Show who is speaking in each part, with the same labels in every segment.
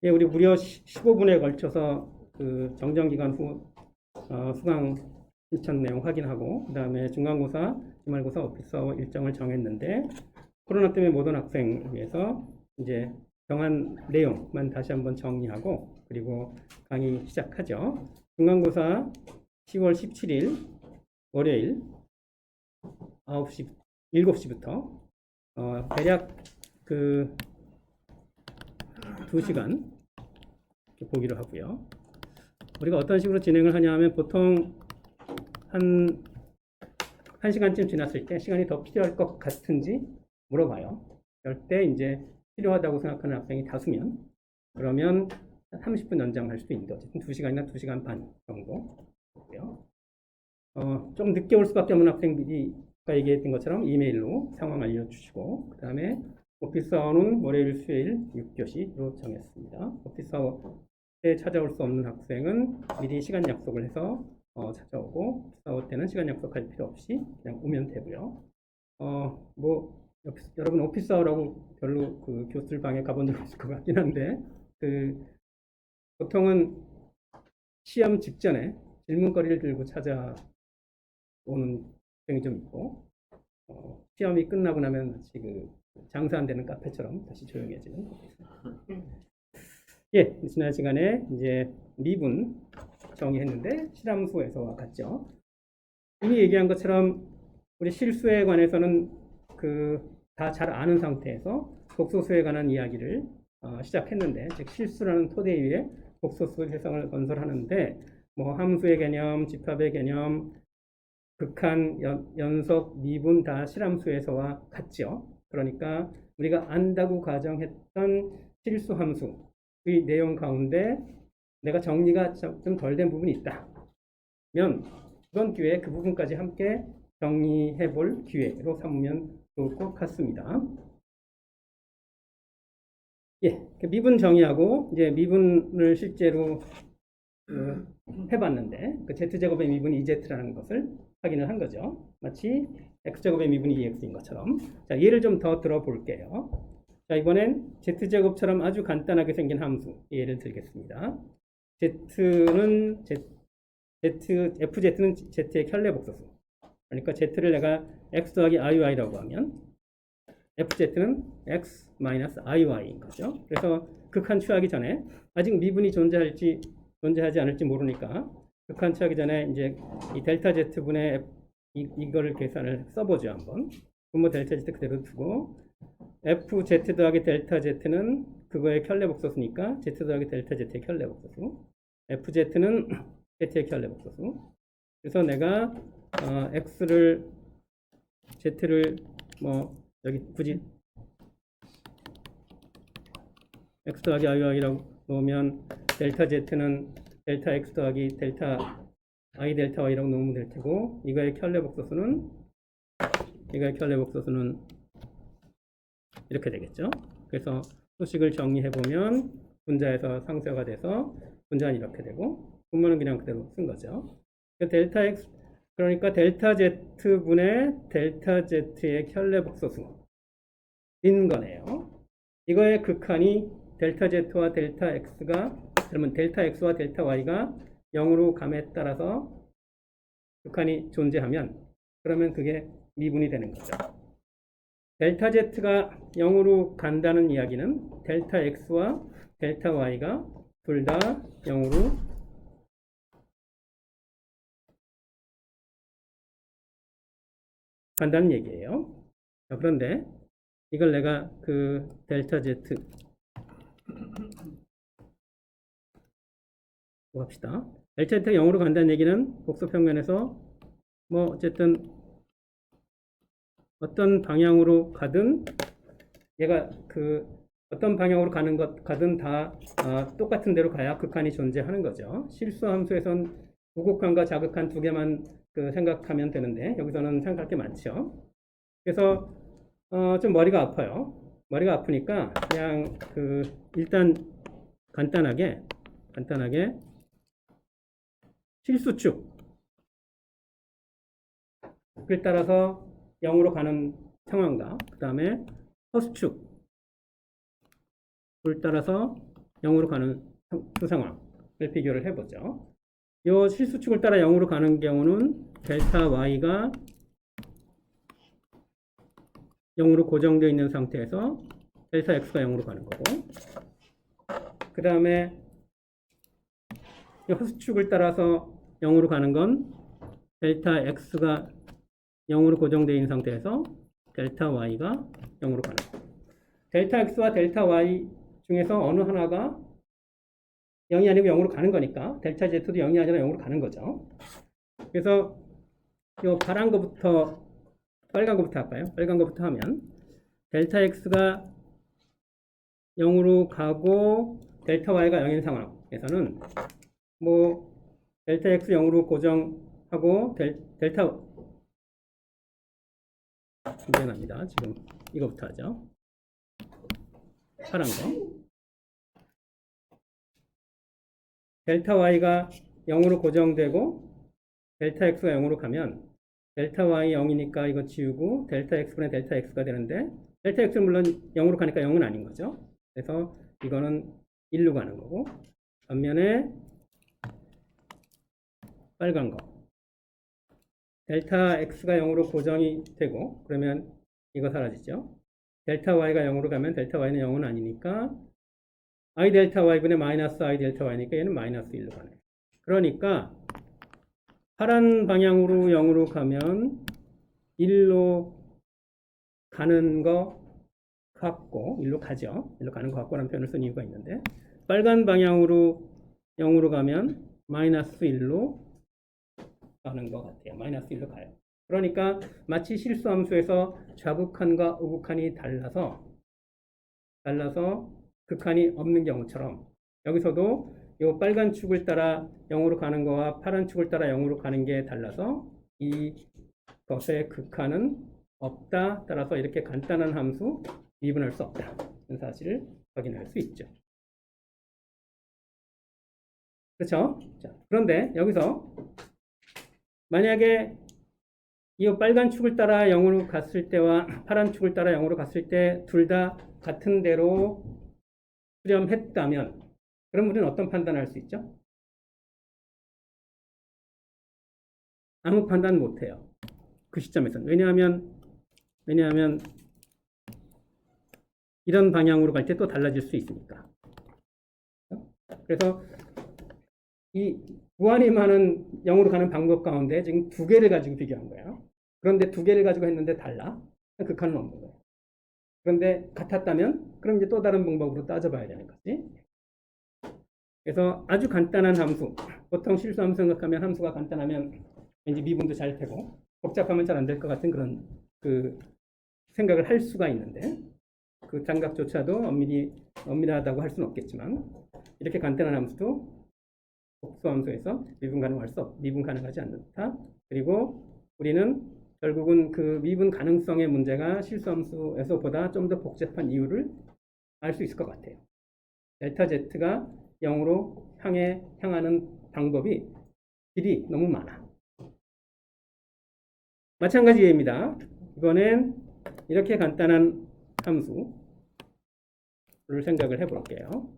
Speaker 1: 예, 우리 무려 15분에 걸쳐서 그 정정기간 후 수강 신청 내용 확인하고, 그 다음에 중간고사, 기말고사 오피서 일정을 정했는데, 코로나 때문에 못 온 학생 위해서 이제 정한 내용만 다시 한번 정리하고, 그리고 강의 시작하죠. 중간고사 10월 17일 월요일 9시, 7시부터 대략 그 2시간 보기로 하고요. 우리가 어떤 식으로 진행을 하냐 하면 보통 한 1시간쯤 지났을 때 시간이 더 필요할 것 같은지 물어봐요. 그럴 때 이제 필요하다고 생각하는 학생이 다수면 그러면 30분 연장할 수도 있는데 어쨌든 2시간이나 2시간 반 정도 고요. 좀 늦게 올 수밖에 없는 학생들이 아까 얘기했던 것처럼 이메일로 상황 알려주시고, 그 다음에 오피스아워는 월요일, 수요일 6교시로 정했습니다. 오피스아워에 찾아올 수 없는 학생은 미리 시간 약속을 해서 찾아오고, 오피스아워 때는 시간 약속할 필요 없이 그냥 오면 되고요. 여러분 오피스아워라고 별로 그 교실 방에 가본 적 없을 것 같긴 한데, 보통은 시험 직전에 질문거리를 들고 찾아오는 학생이 좀 있고, 시험이 끝나고 나면 마치 그 장사 안 되는 카페처럼 다시 조용해지는. 예, 지난 시간에 이제 미분 정의했는데 실함수에서와 같죠. 이미 얘기한 것처럼 우리 실수에 관해서는 그 다 잘 아는 상태에서 복소수에 관한 이야기를 시작했는데, 즉 실수라는 토대 위에 복소수 해석을 건설하는데, 뭐 함수의 개념, 집합의 개념, 극한, 연속, 미분 다 실함수에서와 같죠. 그러니까 우리가 안다고 가정했던 실수함수의 내용 가운데 내가 정리가 좀 덜 된 부분이 있다면 이번 기회에 그 부분까지 함께 정리해 볼 기회로 삼으면 좋을 것 같습니다. 예, 미분 정의하고 이제 미분을 실제로 해봤는데 그 z제곱의 미분이 2z라는 것을 확인을 한 거죠. 마치 x제곱의 미분이 2x인 것처럼. 자, 예를 좀 더 들어볼게요. 자, 이번엔 z제곱처럼 아주 간단하게 생긴 함수 예를 들겠습니다. fz는 z의 켤레 복소수. 그러니까 z를 내가 x 더하기 iy라고 하면 fz는 x-iy인 거죠. 그래서 극한 취하기 전에 아직 미분이 존재하지 않을지 모르니까 극한 취하기 전에 이제 이 델타 z분의 이거를 계산을 써보죠. 한번 분모 델타 z 그대로 두고 fz 더하기 델타 z는 그거의 켤레 복소수니까 z 더하기 델타 z의 켤레 복소수, fz는 z의 켤레 복소수. 그래서 내가 z를 뭐 여기 굳이 x 더하기 iy라고 놓으면 델타 z는 델타 x 더하기 델타 i 델타 y라고 놓으면 될 테고, 이거의 켤레 복소수는 이렇게 되겠죠. 그래서 수식을 정리해 보면 분자에서 상쇄가 돼서 분자는 이렇게 되고 분모는 그냥 그대로 쓴 거죠. 델타 x 그러니까 델타 z분의 델타 z의 켤레 복소수인 거네요. 이거의 극한이 델타 z와 델타 x가, 그러면 델타 x와 델타 y가 0으로 감에 따라서 극한이 존재하면 그러면 그게 미분이 되는 거죠. 델타 z가 0으로 간다는 이야기는 델타 x와 델타 y가 둘 다 0으로 간다는 얘기예요. 자, 그런데 이걸 내가 그 델타 z 합시다. 델타 z가 0으로 간다는 얘기는 복소평면에서 뭐 어쨌든 어떤 방향으로 가든 얘가 그 어떤 방향으로 가든 다 똑같은 데로 가야 극한이 존재하는 거죠. 실수함수에선 부극한과 자극한 두 개만 생각하면 되는데 여기서는 생각할 게 많죠. 그래서 좀 머리가 아파요. 머리가 아프니까 그냥 일단 간단하게 실수축을 따라서 0으로 가는 상황과 그 다음에 허수축을 따라서 0으로 가는 두 상황을 비교를 해보죠. 이 실수축을 따라 0으로 가는 경우는 델타 y가 0으로 고정되어 있는 상태에서 델타 x가 0으로 가는 거고, 그 다음에 이 허수축을 따라서 0으로 가는 건 델타 x가 0으로 고정되어 있는 상태에서 델타 y가 0으로 가는 거고, 델타 x와 델타 y 중에서 어느 하나가 0이 아니고 0으로 가는 거니까 델타 z도 0이 아니라 0으로 가는 거죠. 그래서 이 파란 거부터 빨간 거부터 할까요? 빨간 거부터 하면 델타 x가 0으로 가고 델타 y가 0인 상황에서는 뭐 델타 x 0으로 고정하고 델타 미안합니다. 지금 이거부터 하죠. 파란 거. 델타 y가 0으로 고정되고 델타 x가 0으로 가면 델타 y 0이니까 이거 지우고 델타 x분의 델타 x가 되는데 델타 x는 물론 0으로 가니까 0은 아닌 거죠. 그래서 이거는 1로 가는 거고, 반면에 빨간 거 델타 x가 0으로 고정이 되고 그러면 이거 사라지죠. 델타 y가 0으로 가면 델타 y는 0은 아니니까 i 델타 y분의 마이너스 i 델타 y니까 얘는 마이너스 1로 가네. 그러니까 파란 방향으로 0으로 가면 1로 가는 거 같고 1로 가죠. 1로 가는 거 같고라는 표현을 쓴 이유가 있는데, 빨간 방향으로 0으로 가면 마이너스 1로 가는 것 같아요. 마이너스 1로 가요. 그러니까 마치 실수함수에서 좌극한과 우극한이 달라서 극한이 없는 경우처럼 여기서도 이 빨간 축을 따라 0으로 가는 거와 파란 축을 따라 0으로 가는 게 달라서 이것의 극한은 없다. 따라서 이렇게 간단한 함수 미분할 수 없다. 이 사실을 확인할 수 있죠. 그렇죠? 자, 그런데 여기서 만약에 이 빨간 축을 따라 0으로 갔을 때와 파란 축을 따라 0으로 갔을 때 둘 다 같은 대로 수렴했다면 그럼 우리는 어떤 판단을 할 수 있죠? 아무 판단 못해요. 그 시점에서는. 왜냐하면 이런 방향으로 갈 때 또 달라질 수 있으니까. 그래서 이 무한히 많은 0으로 가는 방법 가운데 지금 두 개를 가지고 비교한 거예요. 그런데 두 개를 가지고 했는데 달라. 극한은 없는 거예요. 그런데 같았다면 그럼 이제 또 다른 방법으로 따져봐야 되는 거지. 그래서 아주 간단한 함수, 보통 실수함수 생각하면 함수가 간단하면 왠지 미분도 잘 되고 복잡하면 잘 안 될 것 같은 그런 그 생각을 할 수가 있는데, 그 장각조차도 엄밀하다고 할 수는 없겠지만 이렇게 간단한 함수도 복수함수에서 미분 가능하지 않다. 그리고 우리는 결국은 그 미분 가능성의 문제가 실수함수에서보다 좀 더 복잡한 이유를 알 수 있을 것 같아요. 델타 z가 0으로 향하는 방법이 길이 너무 많아. 마찬가지 예입니다. 이번엔 이렇게 간단한 함수를 생각을 해볼게요.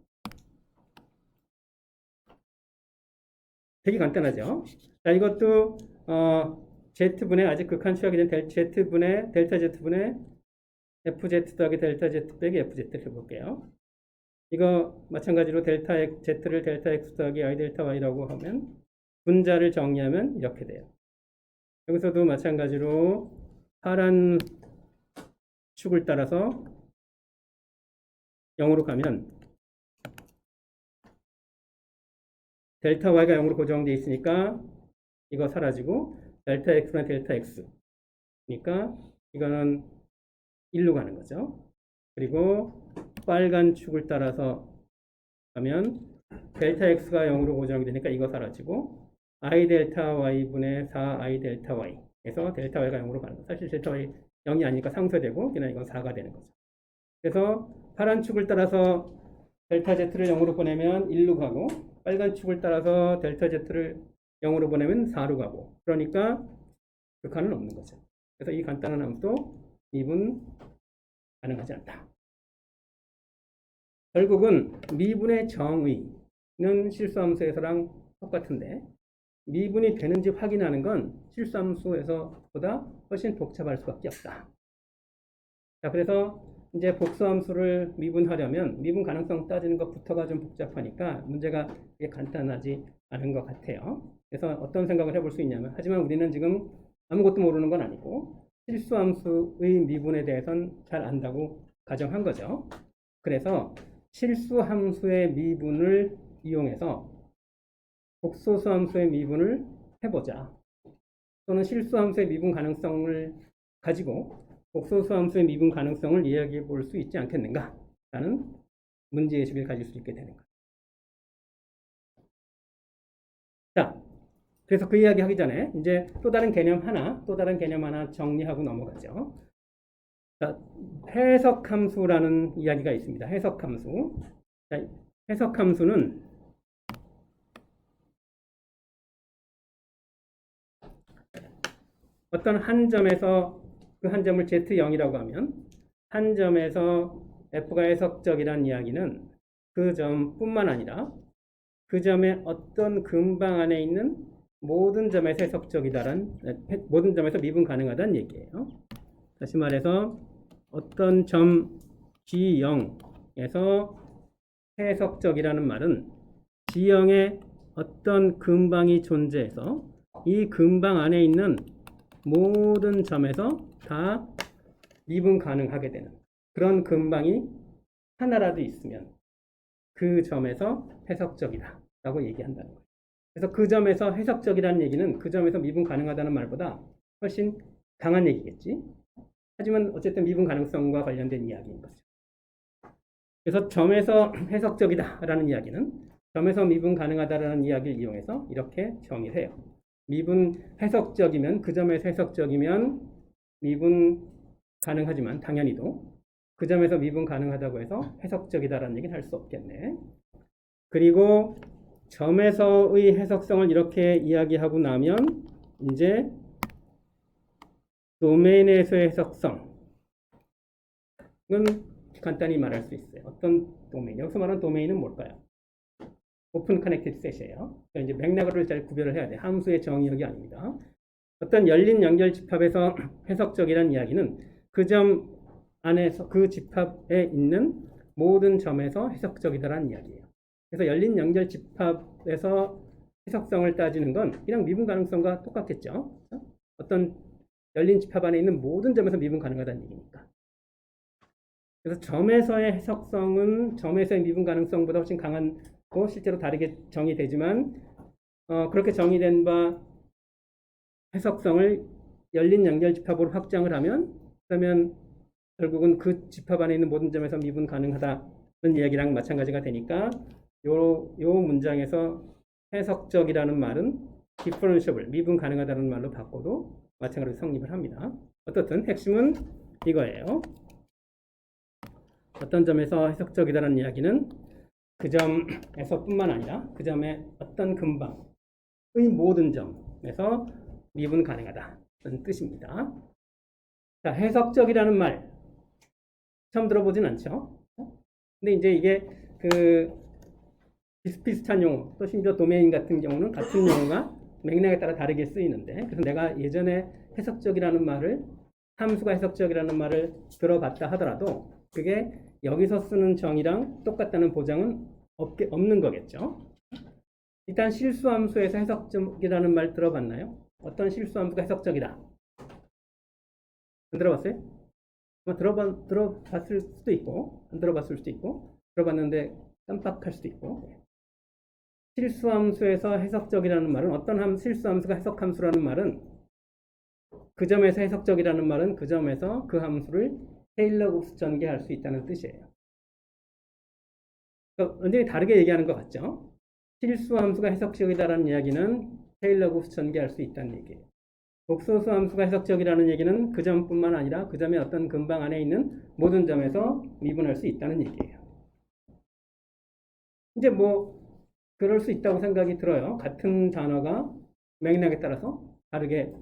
Speaker 1: 되게 간단하죠. 자, 이것도 z분의 아직 극한 취하게 된 z분의 델타 z분의 fz 더하기 델타 z 빼기 fz를 해볼게요. 이거 마찬가지로 델타 z를 델타 x 더하기 i 델타 y라고 하면 분자를 정리하면 이렇게 돼요. 여기서도 마찬가지로 파란 축을 따라서 0으로 가면 델타 y가 0으로 고정되어 있으니까 이거 사라지고 델타 x나 델타 x 그러니까 이거는 1로 가는 거죠. 그리고 빨간 축을 따라서 가면 델타 x가 0으로 고정이 되니까 이거 사라지고 i 델타 y분의 4i 델타 y 에서 델타 y가 0으로 가는 거죠. 사실 델타 y 0이 아니니까 상쇄되고 그냥 이건 4가 되는 거죠. 그래서 파란 축을 따라서 델타 z를 0으로 보내면 1로 가고 빨간 축을 따라서 델타 z를 0으로 보내면 4로 가고, 그러니까 극한은 없는 거죠. 그래서 이 간단한 함수도 미분 가능하지 않다. 결국은 미분의 정의는 실수함수에서랑 똑같은데 미분이 되는지 확인하는 건 실수함수에서보다 훨씬 복잡할 수밖에 없다. 자, 그래서 이제 복수함수를 미분하려면 미분 가능성 따지는 것부터가 좀 복잡하니까 문제가 되게 간단하지 않은 것 같아요. 그래서 어떤 생각을 해볼 수 있냐면, 하지만 우리는 지금 아무것도 모르는 건 아니고 실수함수의 미분에 대해서는 잘 안다고 가정한 거죠. 그래서 실수함수의 미분을 이용해서 복소수함수의 미분을 해보자. 또는 실수함수의 미분 가능성을 가지고 복소수함수의 미분 가능성을 이야기해 볼 수 있지 않겠는가? 라는 문제의식을 가질 수 있게 되는 거예요. 자, 그래서 그 이야기 하기 전에 이제 또 다른 개념 하나 정리하고 넘어가죠. 자, 해석함수라는 이야기가 있습니다. 해석함수. 자, 해석함수는 어떤 한 점에서 그 한 점을 Z0이라고 하면 한 점에서 F가 해석적이라는 이야기는 그 점뿐만 아니라 그 점의 어떤 근방 안에 있는 모든 점에서 모든 점에서 미분 가능하다는 얘기예요. 다시 말해서 어떤 점 G0에서 해석적이라는 말은 G0에 어떤 근방이 존재해서 이 근방 안에 있는 모든 점에서 다 미분 가능하게 되는 그런 근방이 하나라도 있으면 그 점에서 해석적이다 라고 얘기한다는 거예요. 그래서 그 점에서 해석적이라는 얘기는 그 점에서 미분 가능하다는 말보다 훨씬 강한 얘기겠지. 하지만 어쨌든 미분 가능성과 관련된 이야기인 거죠. 그래서 점에서 해석적이다라는 이야기는 점에서 미분 가능하다라는 이야기를 이용해서 이렇게 정의해요. 미분 해석적이면, 그 점에서 해석적이면 미분 가능하지만 당연히도 그 점에서 미분 가능하다고 해서 해석적이다라는 얘기는 할 수 없겠네. 그리고 점에서의 해석성을 이렇게 이야기하고 나면 이제 도메인에서의 해석성은 간단히 말할 수 있어요. 어떤 도메인? 여기서 말하는 도메인은 뭘까요? 오픈 커넥티드 셋이에요. 이제 맥락을 잘 구별을 해야 돼. 함수의 정의역이 아닙니다. 어떤 열린 연결 집합에서 해석적이라는 이야기는 그 점 안에서 그 집합에 있는 모든 점에서 해석적이다라는 이야기예요. 그래서 열린 연결 집합에서 해석성을 따지는 건 그냥 미분 가능성과 똑같겠죠. 어떤 열린 집합 안에 있는 모든 점에서 미분 가능하다는 얘기니까. 그래서 점에서의 해석성은 점에서의 미분 가능성보다 훨씬 강한 실제로 다르게 정의되지만 그렇게 정의된 바 해석성을 열린 연결 집합으로 확장을 하면 그러면 결국은 그 집합 안에 있는 모든 점에서 미분 가능하다는 이야기랑 마찬가지가 되니까 요 문장에서 해석적이라는 말은 differentiable, 미분 가능하다는 말로 바꿔도 마찬가지로 성립을 합니다. 어떻든 핵심은 이거예요. 어떤 점에서 해석적이다라는 이야기는 그 점에서 뿐만 아니라 그 점의 어떤 근방의 모든 점에서 미분 가능하다는 뜻입니다. 자, 해석적이라는 말 처음 들어보진 않죠? 근데 이제 이게 그 비슷비슷한 용어, 또 심지어 도메인 같은 경우는 같은 용어가 맥락에 따라 다르게 쓰이는데, 그래서 내가 예전에 해석적이라는 말을, 함수가 해석적이라는 말을 들어봤다 하더라도 그게 여기서 쓰는 정의랑 똑같다는 보장은 없는 거겠죠. 일단 실수함수에서 해석적이라는 말 들어봤나요? 어떤 실수함수가 해석적이다? 안 들어봤어요? 들어봤을 수도 있고 안 들어봤을 수도 있고 들어봤는데 깜빡할 수도 있고. 실수함수에서 해석적이라는 말은 어떤 실수함수가 해석함수라는 말은 그 점에서 해석적이라는 말은 그 점에서 그 함수를 테일러-곱스 전개할 수 있다는 뜻이에요. 그러니까 완전히 다르게 얘기하는 것 같죠? 실수함수가 해석적이다라는 이야기는 테일러-곱스 전개할 수 있다는 얘기예요. 복소수 함수가 해석적이라는 얘기는 그 점뿐만 아니라 그 점의 어떤 근방 안에 있는 모든 점에서 미분할 수 있다는 얘기예요. 이제 뭐 그럴 수 있다고 생각이 들어요. 같은 단어가 맥락에 따라서 다르게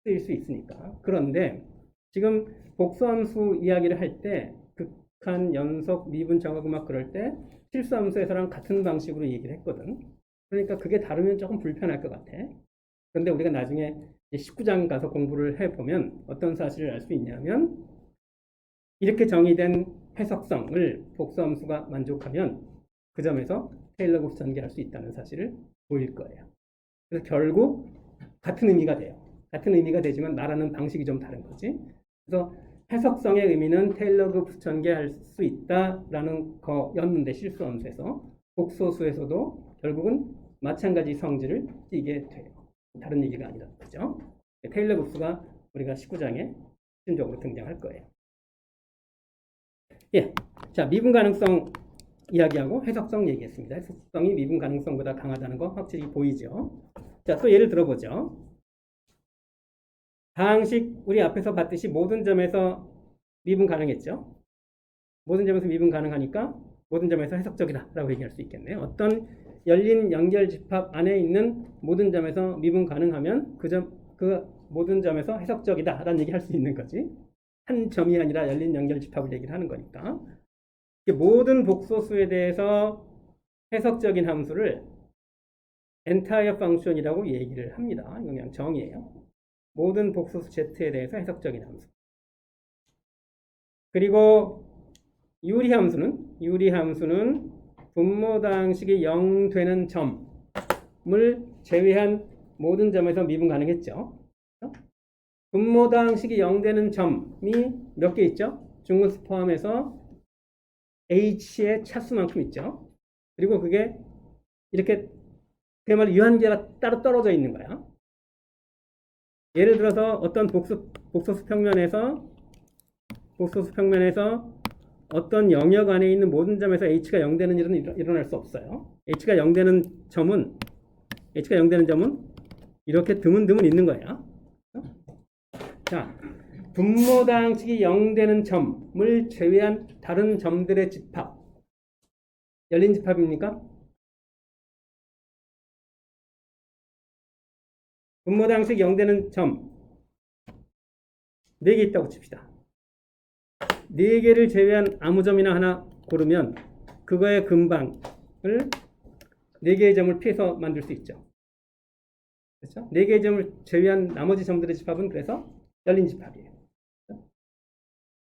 Speaker 1: 쓰일 수 있으니까. 그런데 지금 복수함수 이야기를 할 때 반복한 연속 미분 정하고 막 그럴 때 실수함수에서랑 같은 방식으로 얘기를 했거든. 그러니까 그게 다르면 조금 불편할 것 같아. 그런데 우리가 나중에 19장 가서 공부를 해보면 어떤 사실을 알 수 있냐면 이렇게 정의된 해석성을 복수함수가 만족하면 그 점에서 테일러 곱수 전개할 수 있다는 사실을 보일 거예요. 그래서 결국 같은 의미가 돼요. 같은 의미가 되지만 말하는 방식이 좀 다른 거지. 그래서 해석성의 의미는 테일러 곱수 전개할 수 있다라는 거였는데 실수함수에서 복소수에서도 결국은 마찬가지 성질을 띠게 돼요. 다른 얘기가 아니라 그죠? 테일러 곱수가 우리가 19장에 실질적으로 등장할 거예요. 예, 자 미분 가능성 이야기하고 해석성 얘기했습니다. 해석성이 미분 가능성보다 강하다는 거 확실히 보이죠? 자, 또 예를 들어보죠. 방식 우리 앞에서 봤듯이 모든 점에서 미분 가능했죠? 모든 점에서 미분 가능하니까 모든 점에서 해석적이다라고 얘기할 수 있겠네요. 어떤 열린 연결 집합 안에 있는 모든 점에서 미분 가능하면 그 모든 점에서 해석적이다라는 얘기를 할 수 있는 거지. 한 점이 아니라 열린 연결 집합을 얘기를 하는 거니까. 모든 복소수에 대해서 해석적인 함수를 entire function이라고 얘기를 합니다. 이건 그냥 정의예요. 모든 복소수 z에 대해서 해석적인 함수. 그리고 유리함수는 분모당식이 0 되는 점을 제외한 모든 점에서 미분 가능했죠. 분모당식이 0 되는 점이 몇 개 있죠? 중근수 포함해서 h의 차수만큼 있죠. 그리고 그게 이렇게 그야말로 유한계가 따로 떨어져 있는 거야. 예를 들어서 어떤 복소수 평면에서 어떤 영역 안에 있는 모든 점에서 h가 0 되는 일은 일어날 수 없어요. h가 0 되는 점은 이렇게 드문드문 있는 거예요. 자, 분모당식이 0 되는 점을 제외한 다른 점들의 집합. 열린 집합입니까? 분모당식 0 되는 점 4개 있다고 칩시다. 4개를 제외한 아무 점이나 하나 고르면 그거의 근방을 4개의 점을 피해서 만들 수 있죠. 그렇죠? 4개의 점을 제외한 나머지 점들의 집합은 그래서 열린 집합이에요.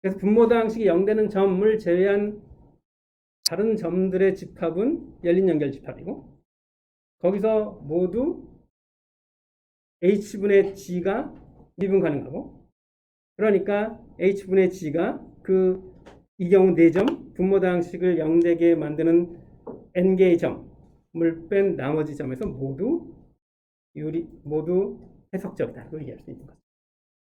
Speaker 1: 그래서 분모당식이 0 되는 점을 제외한 다른 점들의 집합은 열린 연결 집합이고 거기서 모두 h분의 g가 미분 가능하고 그러니까 h분의 g가 이 경우 4점 분모당식을 0되게 만드는 n개의 점을 뺀 나머지 점에서 모두 해석적이다. 이렇게 얘기할 수 있는 거죠.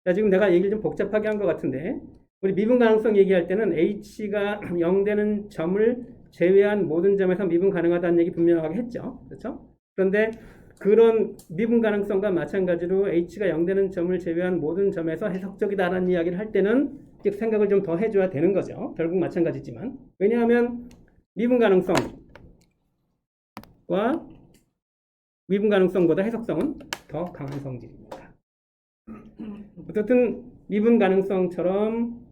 Speaker 1: 자, 지금 내가 얘기를 좀 복잡하게 한 것 같은데 우리 미분 가능성 얘기할 때는 h가 0 되는 점을 제외한 모든 점에서 미분 가능하다는 얘기 분명하게 했죠. 그렇죠? 그런데 그런 미분 가능성과 마찬가지로 h가 0 되는 점을 제외한 모든 점에서 해석적이다라는 이야기를 할 때는 생각을 좀 더 해줘야 되는 거죠. 결국 마찬가지지만. 왜냐하면 미분 가능성보다 해석성은 더 강한 성질입니다. 어쨌든 미분 가능성처럼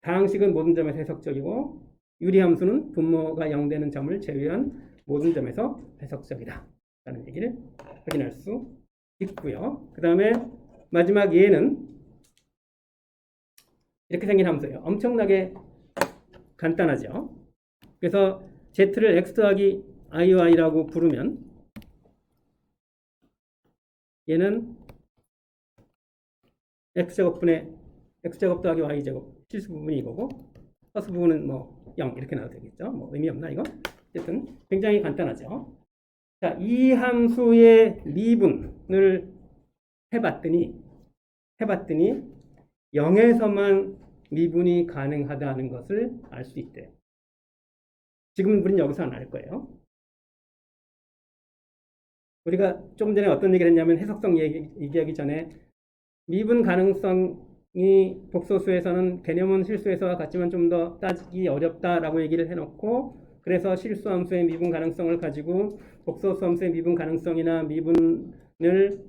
Speaker 1: 다항식은 모든 점에서 해석적이고 유리함수는 분모가 0 되는 점을 제외한 모든 점에서 해석적이다 라는 얘기를 확인할 수 있고요. 그 다음에 마지막 예는 이렇게 생긴 함수예요. 엄청나게 간단하죠. 그래서 z를 x 더하기 iy라고 부르면 얘는 x제곱 더하기 y제곱 실수 부분이 이거고 허수 부분은 뭐 0 이렇게 나와도 되겠죠. 뭐 의미 없나 이거? 어쨌든 굉장히 간단하죠. 자, 이 함수의 미분을 해봤더니 0에서만 미분이 가능하다는 것을 알 수 있대요. 지금 우리는 여기서 안 알 거예요. 우리가 조금 전에 어떤 얘기를 했냐면 해석성 얘기하기 전에 미분 가능성이 복소수에서는 개념은 실수에서와 같지만 좀 더 따지기 어렵다라고 얘기를 해놓고 그래서 실수함수의 미분 가능성을 가지고 복소수함수의 미분 가능성이나 미분을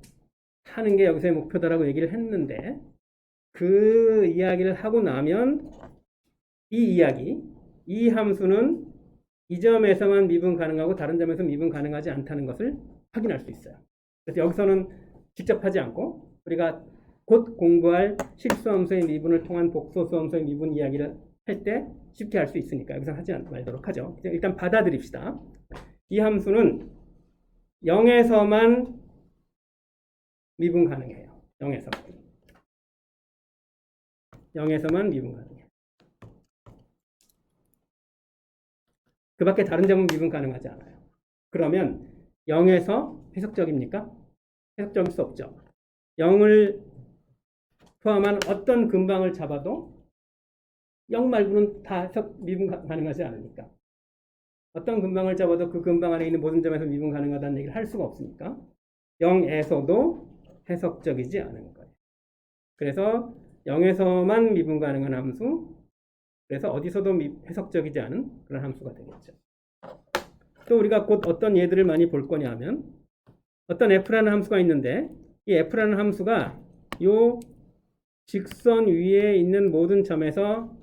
Speaker 1: 하는 게 여기서의 목표다라고 얘기를 했는데 그 이야기를 하고 나면 이 이야기 이 함수는 이 점에서만 미분 가능하고 다른 점에서 미분 가능하지 않다는 것을 확인할 수 있어요. 그래서 여기서는 직접 하지 않고 우리가 곧 공부할 실수함수의 미분을 통한 복소수함수의 미분 이야기를 할 때 쉽게 할 수 있으니까 여기서 하지 말도록 하죠. 일단 받아들입시다. 이 함수는 0에서만 미분 가능해요. 0에서만 미분 가능해요. 그 밖에 다른 점은 미분 가능하지 않아요. 그러면 0에서 해석적입니까? 해석적일 수 없죠. 0을 포함한 어떤 근방을 잡아도 0 말고는 다 해석 미분 가능하지 않으니까. 어떤 근방을 잡아도 그 근방 안에 있는 모든 점에서 미분 가능하다는 얘기를 할 수가 없으니까 0에서도 해석적이지 않은 거예요. 그래서 0에서만 미분 가능한 함수, 그래서 어디서도 해석적이지 않은 그런 함수가 되겠죠. 또 우리가 곧 어떤 예들을 많이 볼 거냐 하면 어떤 f라는 함수가 있는데 이 f라는 함수가 요 직선 위에 있는 모든 점에서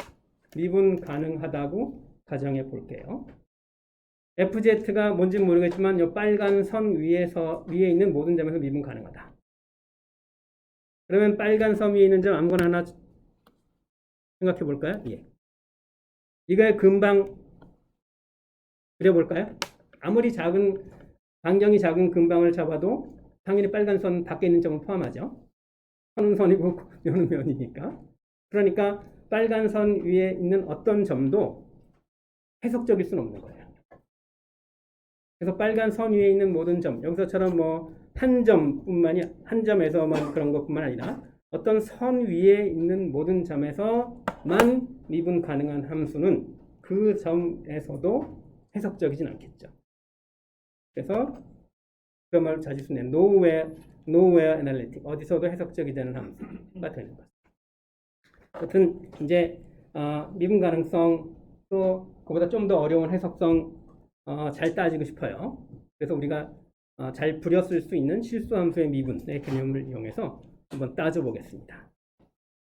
Speaker 1: 미분 가능하다고 가정해 볼게요. FZ가 뭔지 모르겠지만 이 빨간 선 위에 있는 모든 점에서 미분 가능하다. 그러면 빨간 선 위에 있는 점 아무거나 하나 생각해 볼까요? 예. 이거의 근방 그려볼까요? 아무리 반경이 작은 근방을 잡아도 당연히 빨간 선 밖에 있는 점을 포함하죠. 선은 선이고 면은 면이니까. 그러니까 빨간 선 위에 있는 어떤 점도 해석적일 수는 없는 거예요. 그래서 빨간 선 위에 있는 모든 점, 여기서처럼 뭐 한 점에서만 그런 것뿐만 아니라 어떤 선 위에 있는 모든 점에서만 미분 가능한 함수는 그 점에서도 해석적이진 않겠죠. 그래서 그 말을 자주 쓰는 nowhere analytic, 어디서도 해석적이 되는 함수가 되는 거죠. 하여튼 이제 미분 가능성 또 그보다 좀 더 어려운 해석성 잘 따지고 싶어요. 그래서 우리가 잘 부렸을 수 있는 실수함수의 미분의 개념을 이용해서 한번 따져보겠습니다.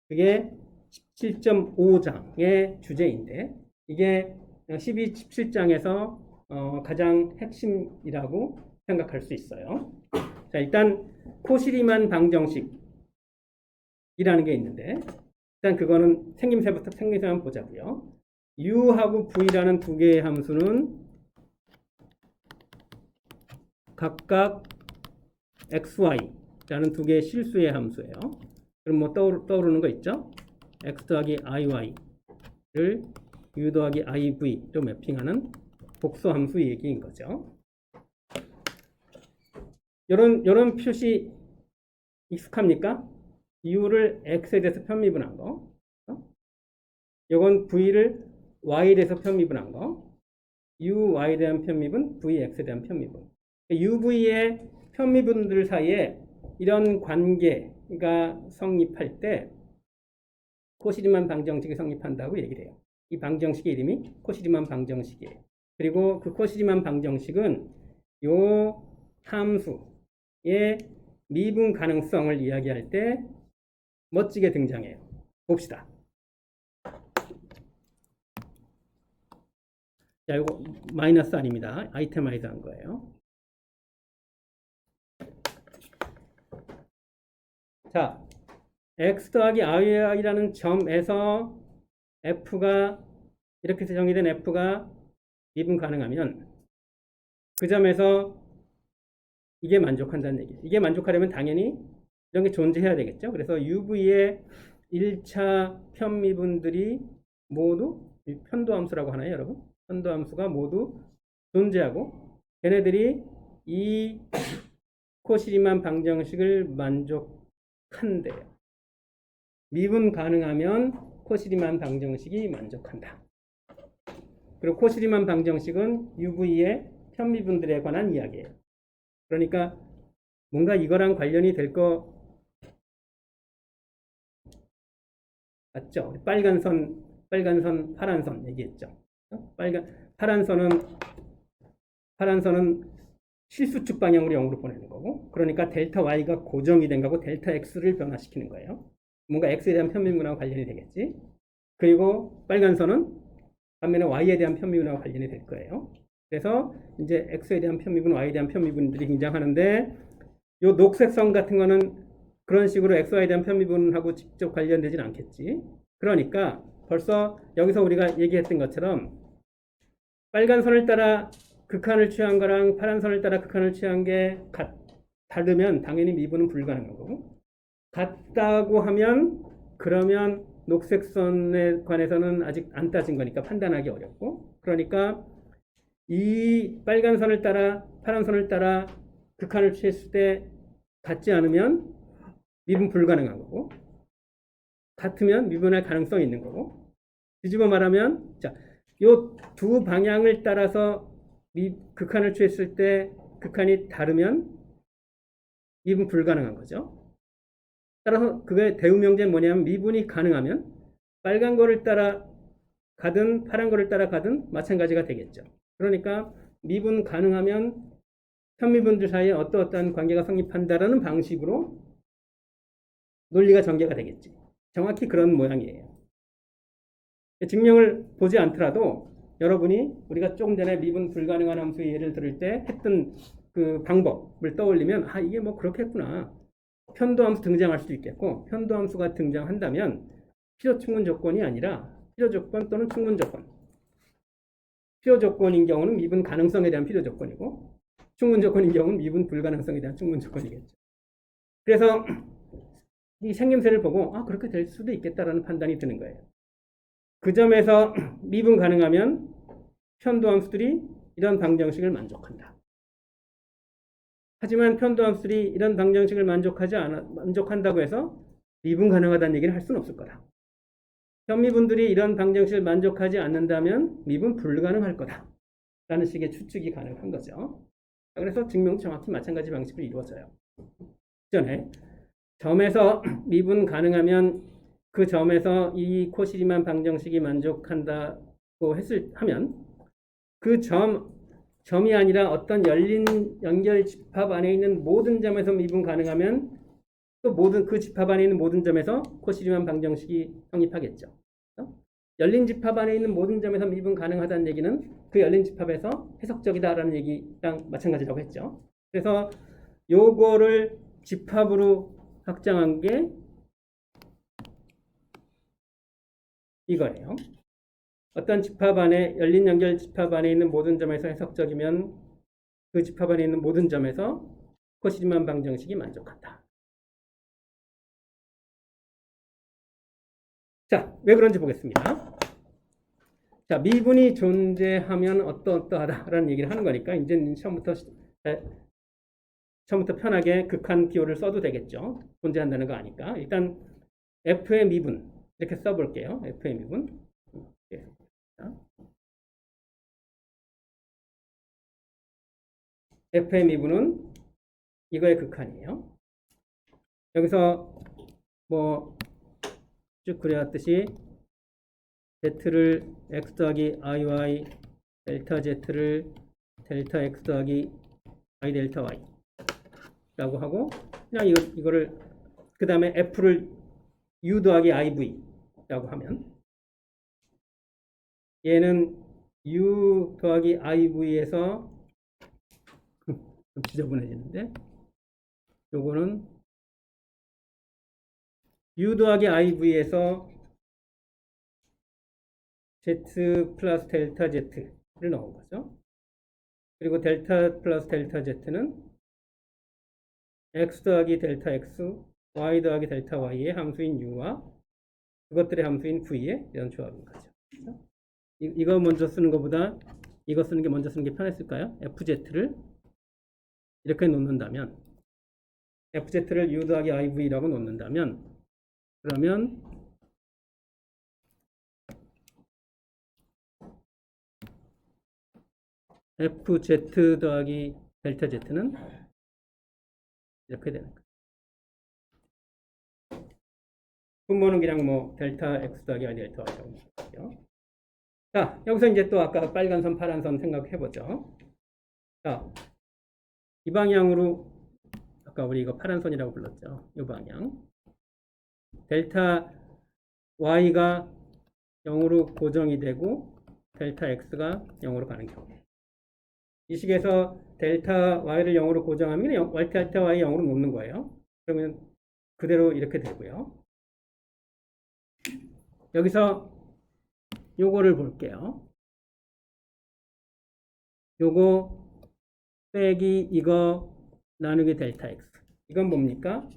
Speaker 1: 그게 17.5장의 주제인데 이게 12, 17장에서 가장 핵심이라고 생각할 수 있어요. 자, 일단 코시리만 방정식이라는 게 있는데 일단 그거는 생김새만 보자고요. u하고 v라는 두 개의 함수는 각각 xy라는 두 개의 실수의 함수예요. 그럼 뭐 떠오르는 거 있죠? x 더하기 iy를 u 더하기 iv로 매핑하는 복수 함수 얘기인 거죠. 이런 표시 익숙합니까? u를 x에 대해서 편미분한 거. 이건 v를 y에 대해서 편미분한 거. uy에 대한 편미분, vx에 대한 편미분. UV의 편미분들 사이에 이런 관계가 성립할 때 코시리만 방정식이 성립한다고 얘기를 해요. 이 방정식의 이름이 코시리만 방정식이에요. 그리고 그 코시리만 방정식은 이 함수의 미분 가능성을 이야기할 때 멋지게 등장해요. 봅시다. 자, 이거 마이너스 아닙니다. 아이템아이즈 한 거예요. 자, x 더하기 i라는 점에서 f가 이렇게 정의된 f가 미분 가능하면 그 점에서 이게 만족한다는 얘기예요. 이게 만족하려면 당연히 이런 게 존재해야 되겠죠. 그래서 UV의 1차 편미분들이 모두 편도함수라고 하나요, 여러분? 편도함수가 모두 존재하고 걔네들이 이 코시리만 방정식을 만족한대요. 미분 가능하면 코시리만 방정식이 만족한다. 그리고 코시리만 방정식은 UV의 편미분들에 관한 이야기예요. 그러니까 뭔가 이거랑 관련이 될 거 맞죠? 빨간 선, 파란 선 얘기했죠. 파란 선은 실수축 방향으로 0으로 보내는 거고, 그러니까 델타 y가 고정이 된 거고 델타 x를 변화시키는 거예요. 뭔가 x에 대한 편미분하고 관련이 되겠지. 그리고 빨간 선은 반면에 y에 대한 편미분하고 관련이 될 거예요. 그래서 이제 x에 대한 편미분, y에 대한 편미분들이 등장하는데 요 녹색선 같은 거는 그런 식으로 xy에 대한 편미분하고 직접 관련되진 않겠지. 그러니까 벌써 여기서 우리가 얘기했던 것처럼 빨간 선을 따라 극한을 취한 거랑 파란 선을 따라 극한을 취한 게 다르면 당연히 미분은 불가능하고, 같다고 하면 그러면 녹색선에 관해서는 아직 안 따진 거니까 판단하기 어렵고, 그러니까 이 빨간 선을 따라 파란 선을 따라 극한을 취했을 때 같지 않으면 미분 불가능한 거고, 같으면 미분할 가능성이 있는 거고, 뒤집어 말하면 자, 요 두 방향을 따라서 극한을 취했을 때 극한이 다르면 미분 불가능한 거죠. 따라서 그게 대우명제는 뭐냐면 미분이 가능하면 빨간 거를 따라 가든 파란 거를 따라 가든 마찬가지가 되겠죠. 그러니까 미분 가능하면 편미분들 사이에 어떠한 관계가 성립한다라는 방식으로 논리가 전개가 되겠지. 정확히 그런 모양이에요. 증명을 보지 않더라도 여러분이 우리가 조금 전에 미분 불가능한 함수의 예를 들을 때 했던 그 방법을 떠올리면 아 이게 뭐 그렇겠구나. 편도함수 등장할 수도 있겠고, 편도함수가 등장한다면 필요충분 조건이 아니라 필요조건 또는 충분조건. 필요조건인 경우는 미분 가능성에 대한 필요조건이고, 충분조건인 경우는 미분 불가능성에 대한 충분조건이겠죠. 그래서 이 생김새를 보고 아 그렇게 될 수도 있겠다라는 판단이 드는 거예요. 그 점에서 미분 가능하면 편도함수들이 이런 방정식을 만족한다. 하지만 편도함수들이 이런 방정식을 만족한다고 해서 미분 가능하다는 얘기를 할 수는 없을 거다. 현미분들이 이런 방정식을 만족하지 않는다면 미분 불가능할 거다. 라는 식의 추측이 가능한 거죠. 그래서 증명 정확히 마찬가지 방식으로 이루어져요. 전에 점에서 미분 가능하면 그 점에서 이 코시리만 방정식이 만족한다고 하면 그 점이 아니라 어떤 열린 연결 집합 안에 있는 모든 점에서 미분 가능하면 또 모든 그 집합 안에 있는 모든 점에서 코시리만 방정식이 성립하겠죠. 열린 집합 안에 있는 모든 점에서 미분 가능하다는 얘기는 그 열린 집합에서 해석적이다라는 얘기랑 마찬가지라고 했죠. 그래서 요거를 집합으로 확장한 게 이거예요. 어떤 집합 안에 열린 연결 집합 안에 있는 모든 점에서 해석적이면 그 집합 안에 있는 모든 점에서 코시리만 방정식이 만족한다. 자, 왜 그런지 보겠습니다. 자, 미분이 존재하면 어떠하다라는 얘기를 하는 거니까 이제 처음부터 편하게 극한 기호를 써도 되겠죠. 존재한다는 거 아니까. 일단 F의 미분 이렇게 써볼게요. F의 미분. F의 미분은 이거의 극한이에요. 여기서 뭐 쭉 그려왔듯이 Z를 X 더하기 IY 델타 Z를 델타 X 더하기 I 델타 Y 라고 하고 그냥 이거를 그 다음에 F를 U 더하기 IV 라고 하면 얘는 U 더하기 IV에서 좀 지저분해지는데 요거는 U 더하기 IV에서 Z 플러스 델타 Z를 넣은 거죠. 그리고 델타 플러스 델타 Z는 X 더하기 델타 X, Y 더하기 델타 Y의 함수인 U와 그것들의 함수인 V의 이런 조합인 거죠. 이거 먼저 쓰는 것보다 이거 쓰는 게 먼저 쓰는 게 편했을까요? FZ를 이렇게 놓는다면 FZ를 U 더하기 IV라고 놓는다면 그러면 FZ 더하기 델타 Z는 이렇게 되는 거예요. 분모는 그냥 뭐 델타 X 더하기 I 델타 Y라고 할게요. 자, 여기서 이제 또 아까 빨간 선, 파란 선 생각해 보죠. 자, 이 방향으로 아까 우리 이거 파란 선이라고 불렀죠. 이 방향. 델타 Y가 0으로 고정이 되고 델타 x가 0으로 가는 경우. 이 식에서 델타 y를 0으로 고정하면 델타 y 0으로 놓는 거예요. 그러면 그대로 이렇게 되고요. 여기서 요거를 볼게요. 요거 빼기 이거 나누기 델타 x. 이건 뭡니까?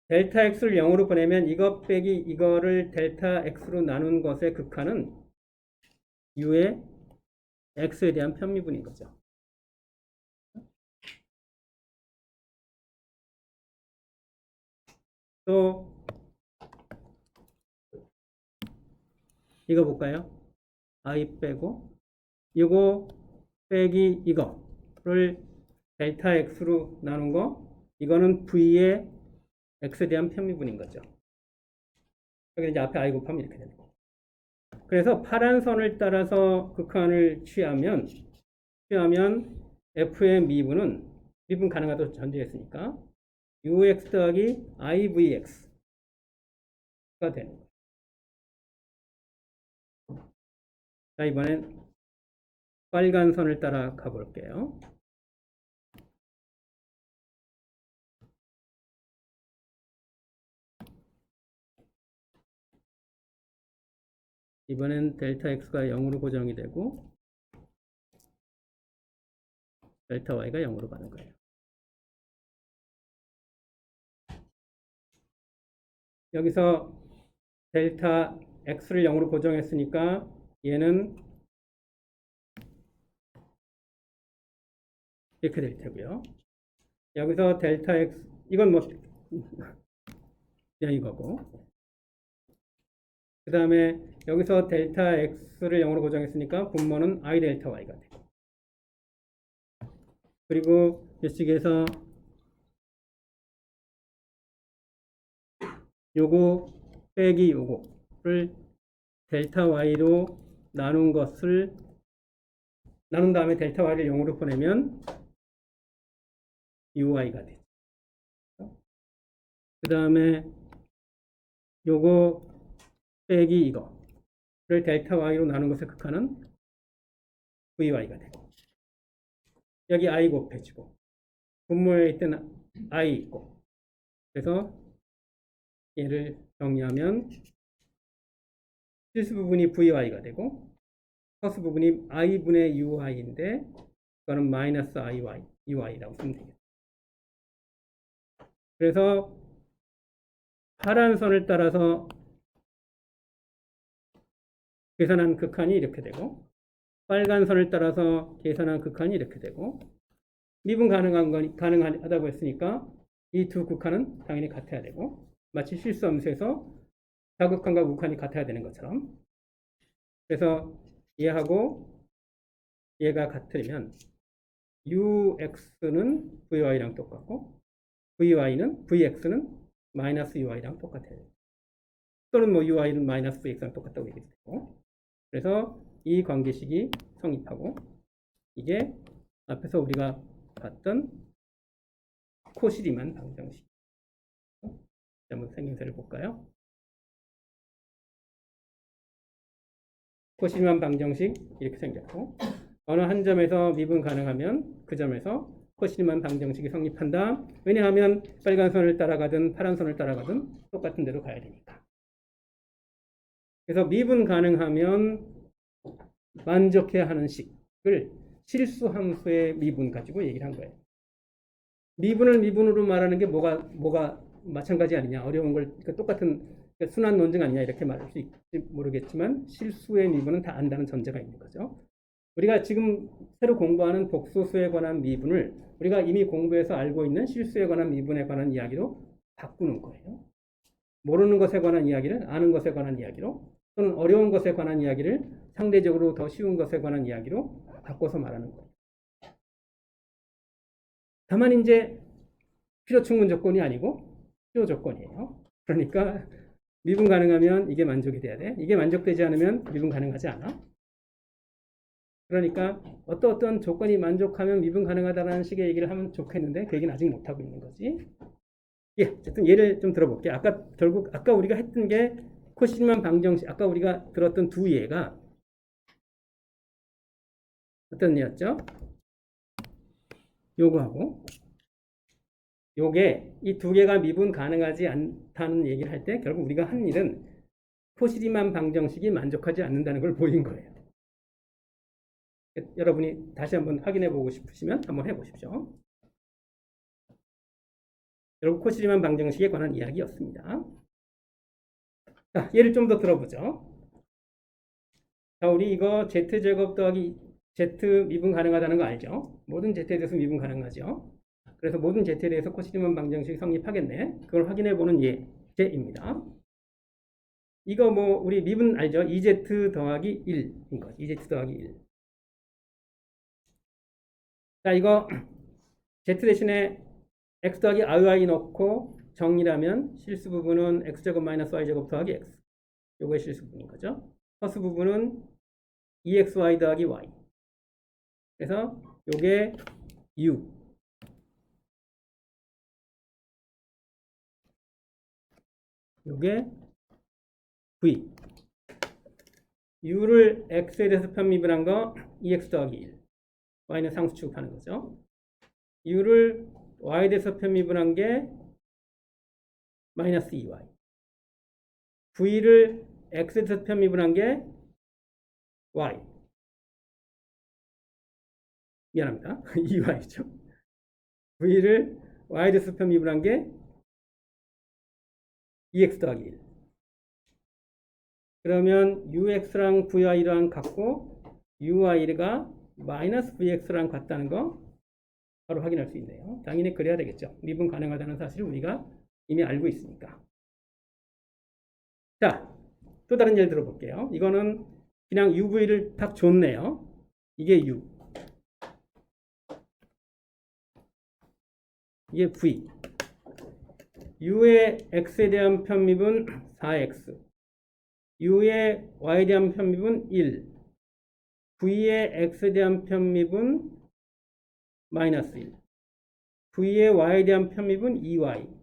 Speaker 1: 델타 x를 0으로 보내면 이거 빼기 이거를 델타 x로 나눈 것의 극한은 u의 x에 대한 편미분인 거죠. 또 이거 볼까요? i 빼고 이거 빼기 이거를 델타 x로 나눈 거, 이거는 v의 x에 대한 편미분인 거죠. 여기 이제 앞에 i 곱하면 이렇게 되는 거예요. 그래서 파란 선을 따라서 극한을 취하면 f의 미분은 미분 가능하다고 전제했으니까 ux 더하기 ivx가 되는 거예요. 자, 이번엔 빨간 선을 따라 가볼게요. 이번엔 델타 x가 0으로 고정이 되고 델타 y가 0으로 가는 거예요. 여기서 델타 x를 0으로 고정했으니까 얘는 이렇게 될 테고요. 여기서 델타 x, 이건 뭐 그냥 이거고, 그 다음에 여기서 델타 x를 0으로 고정했으니까 분모는 i 델타 y가 되고, 그리고 이쪽에서 요거 빼기 요거를 델타 y로 나눈 것을 나눈 다음에 델타 y를 0으로 보내면 uy가 되죠. 그 다음에 요거 빼기 이거를 델타 y로 나눈 것의 극한은 vy가 되고, 여기 i 곱해지고 분모에 있던 i 있고, 그래서 얘를 정리하면 실수 부분이 vy가 되고 허수 부분이 i분의 uy인데 그거는 마이너스 uy라고 쓰면 되겠죠. 그래서 파란 선을 따라서 계산한 극한이 이렇게 되고, 빨간 선을 따라서 계산한 극한이 이렇게 되고, 미분 가능하다고 했으니까 이 두 극한은 당연히 같아야 되고, 마치 실수함수에서 자극한과 우극한이 같아야 되는 것처럼. 그래서 얘하고 얘가 같으면 ux는 vy랑 똑같고 vx는 마이너스 uy랑 똑같아요. 또는 뭐 uy는 마이너스 vx랑 똑같다고 얘기해도 되고. 그래서 이 관계식이 성립하고, 이게 앞에서 우리가 봤던 코시리만 방정식. 한번 생김새를 볼까요? 코시리만 방정식 이렇게 생겼고, 어느 한 점에서 미분 가능하면 그 점에서 코시리만 방정식이 성립한다. 왜냐하면 빨간 선을 따라가든 파란 선을 따라가든 똑같은 데로 가야 되니까. 그래서 미분 가능하면 만족해야 하는 식을 실수함수의 미분 가지고 얘기를 한 거예요. 미분을 미분으로 말하는 게 뭐가 마찬가지 아니냐, 어려운 걸 그러니까 똑같은 순환 논증 아니냐 이렇게 말할 수 있을지 모르겠지만 실수의 미분은 다 안다는 전제가 있는 거죠. 우리가 지금 새로 공부하는 복소수에 관한 미분을 우리가 이미 공부해서 알고 있는 실수에 관한 미분에 관한 이야기로 바꾸는 거예요. 모르는 것에 관한 이야기를 아는 것에 관한 이야기로, 또는 어려운 것에 관한 이야기를 상대적으로 더 쉬운 것에 관한 이야기로 바꿔서 말하는 거예요. 다만 이제 필요 충분 조건이 아니고 필요 조건이에요. 그러니까 미분 가능하면 이게 만족이 돼야 돼. 이게 만족되지 않으면 미분 가능하지 않아. 그러니까 어떤 조건이 만족하면 미분 가능하다는 식의 얘기를 하면 좋겠는데 그 얘기는 아직 못하고 있는 거지. 예, 어쨌든 예를 좀 들어볼게요. 결국 아까 우리가 했던 게 코시리만 방정식 아까 우리가 들었던 두 예가 어떤 예였죠? 요거하고 요게 이 두 개가 미분 가능하지 않다는 얘기를 할 때 결국 우리가 한 일은 코시리만 방정식이 만족하지 않는다는 걸 보인 거예요. 여러분이 다시 한번 확인해 보고 싶으시면 한번 해보십시오. 결국 코시리만 방정식에 관한 이야기였습니다. 자, 예를 좀 더 들어보죠. 자, 우리 이거 z제곱 더하기 z 미분 가능하다는 거 알죠? 모든 z에 대해서 미분 가능하죠. 그래서 모든 z에 대해서 코시리만 방정식이 성립하겠네. 그걸 확인해 보는 예제입니다. 이거 뭐 우리 미분 알죠? 2z 더하기 1인 거죠. 2z 더하기 1. 자, 이거 z 대신에 x 더하기 y 넣고 정리하면 실수 부분은 x제곱 마이너스 y제곱 더하기 x. 요거의 실수 부분인 거죠. 허수 부분은 2xy 더하기 y. 그래서 요게 u. 요게 v. u를 x에 대해서 편미분한 거 2x 더하기 1. y는 상수 취급하는 거죠. u를 y에 대해서 편미분한 게 마이너스 2y. v를 x에 대해서 편미분한 게 y. 미안합니다. 2y죠. v를 y에 대해서 편미분한 게 2x 더하기 1. 그러면 ux랑 vy랑 같고 uy가 마이너스 vx랑 같다는 거 바로 확인할 수 있네요. 당연히 그래야 되겠죠. 미분 가능하다는 사실을 우리가 이미 알고 있으니까. 자, 또 다른 예를 들어볼게요. 이거는 그냥 uv를 딱 줬네요. 이게 u. 이게 v. u의 x에 대한 편미분 4x. u의 y에 대한 편미분 1. v의 x에 대한 편미분 마이너스 1. v의 y에 대한 편미분 2y.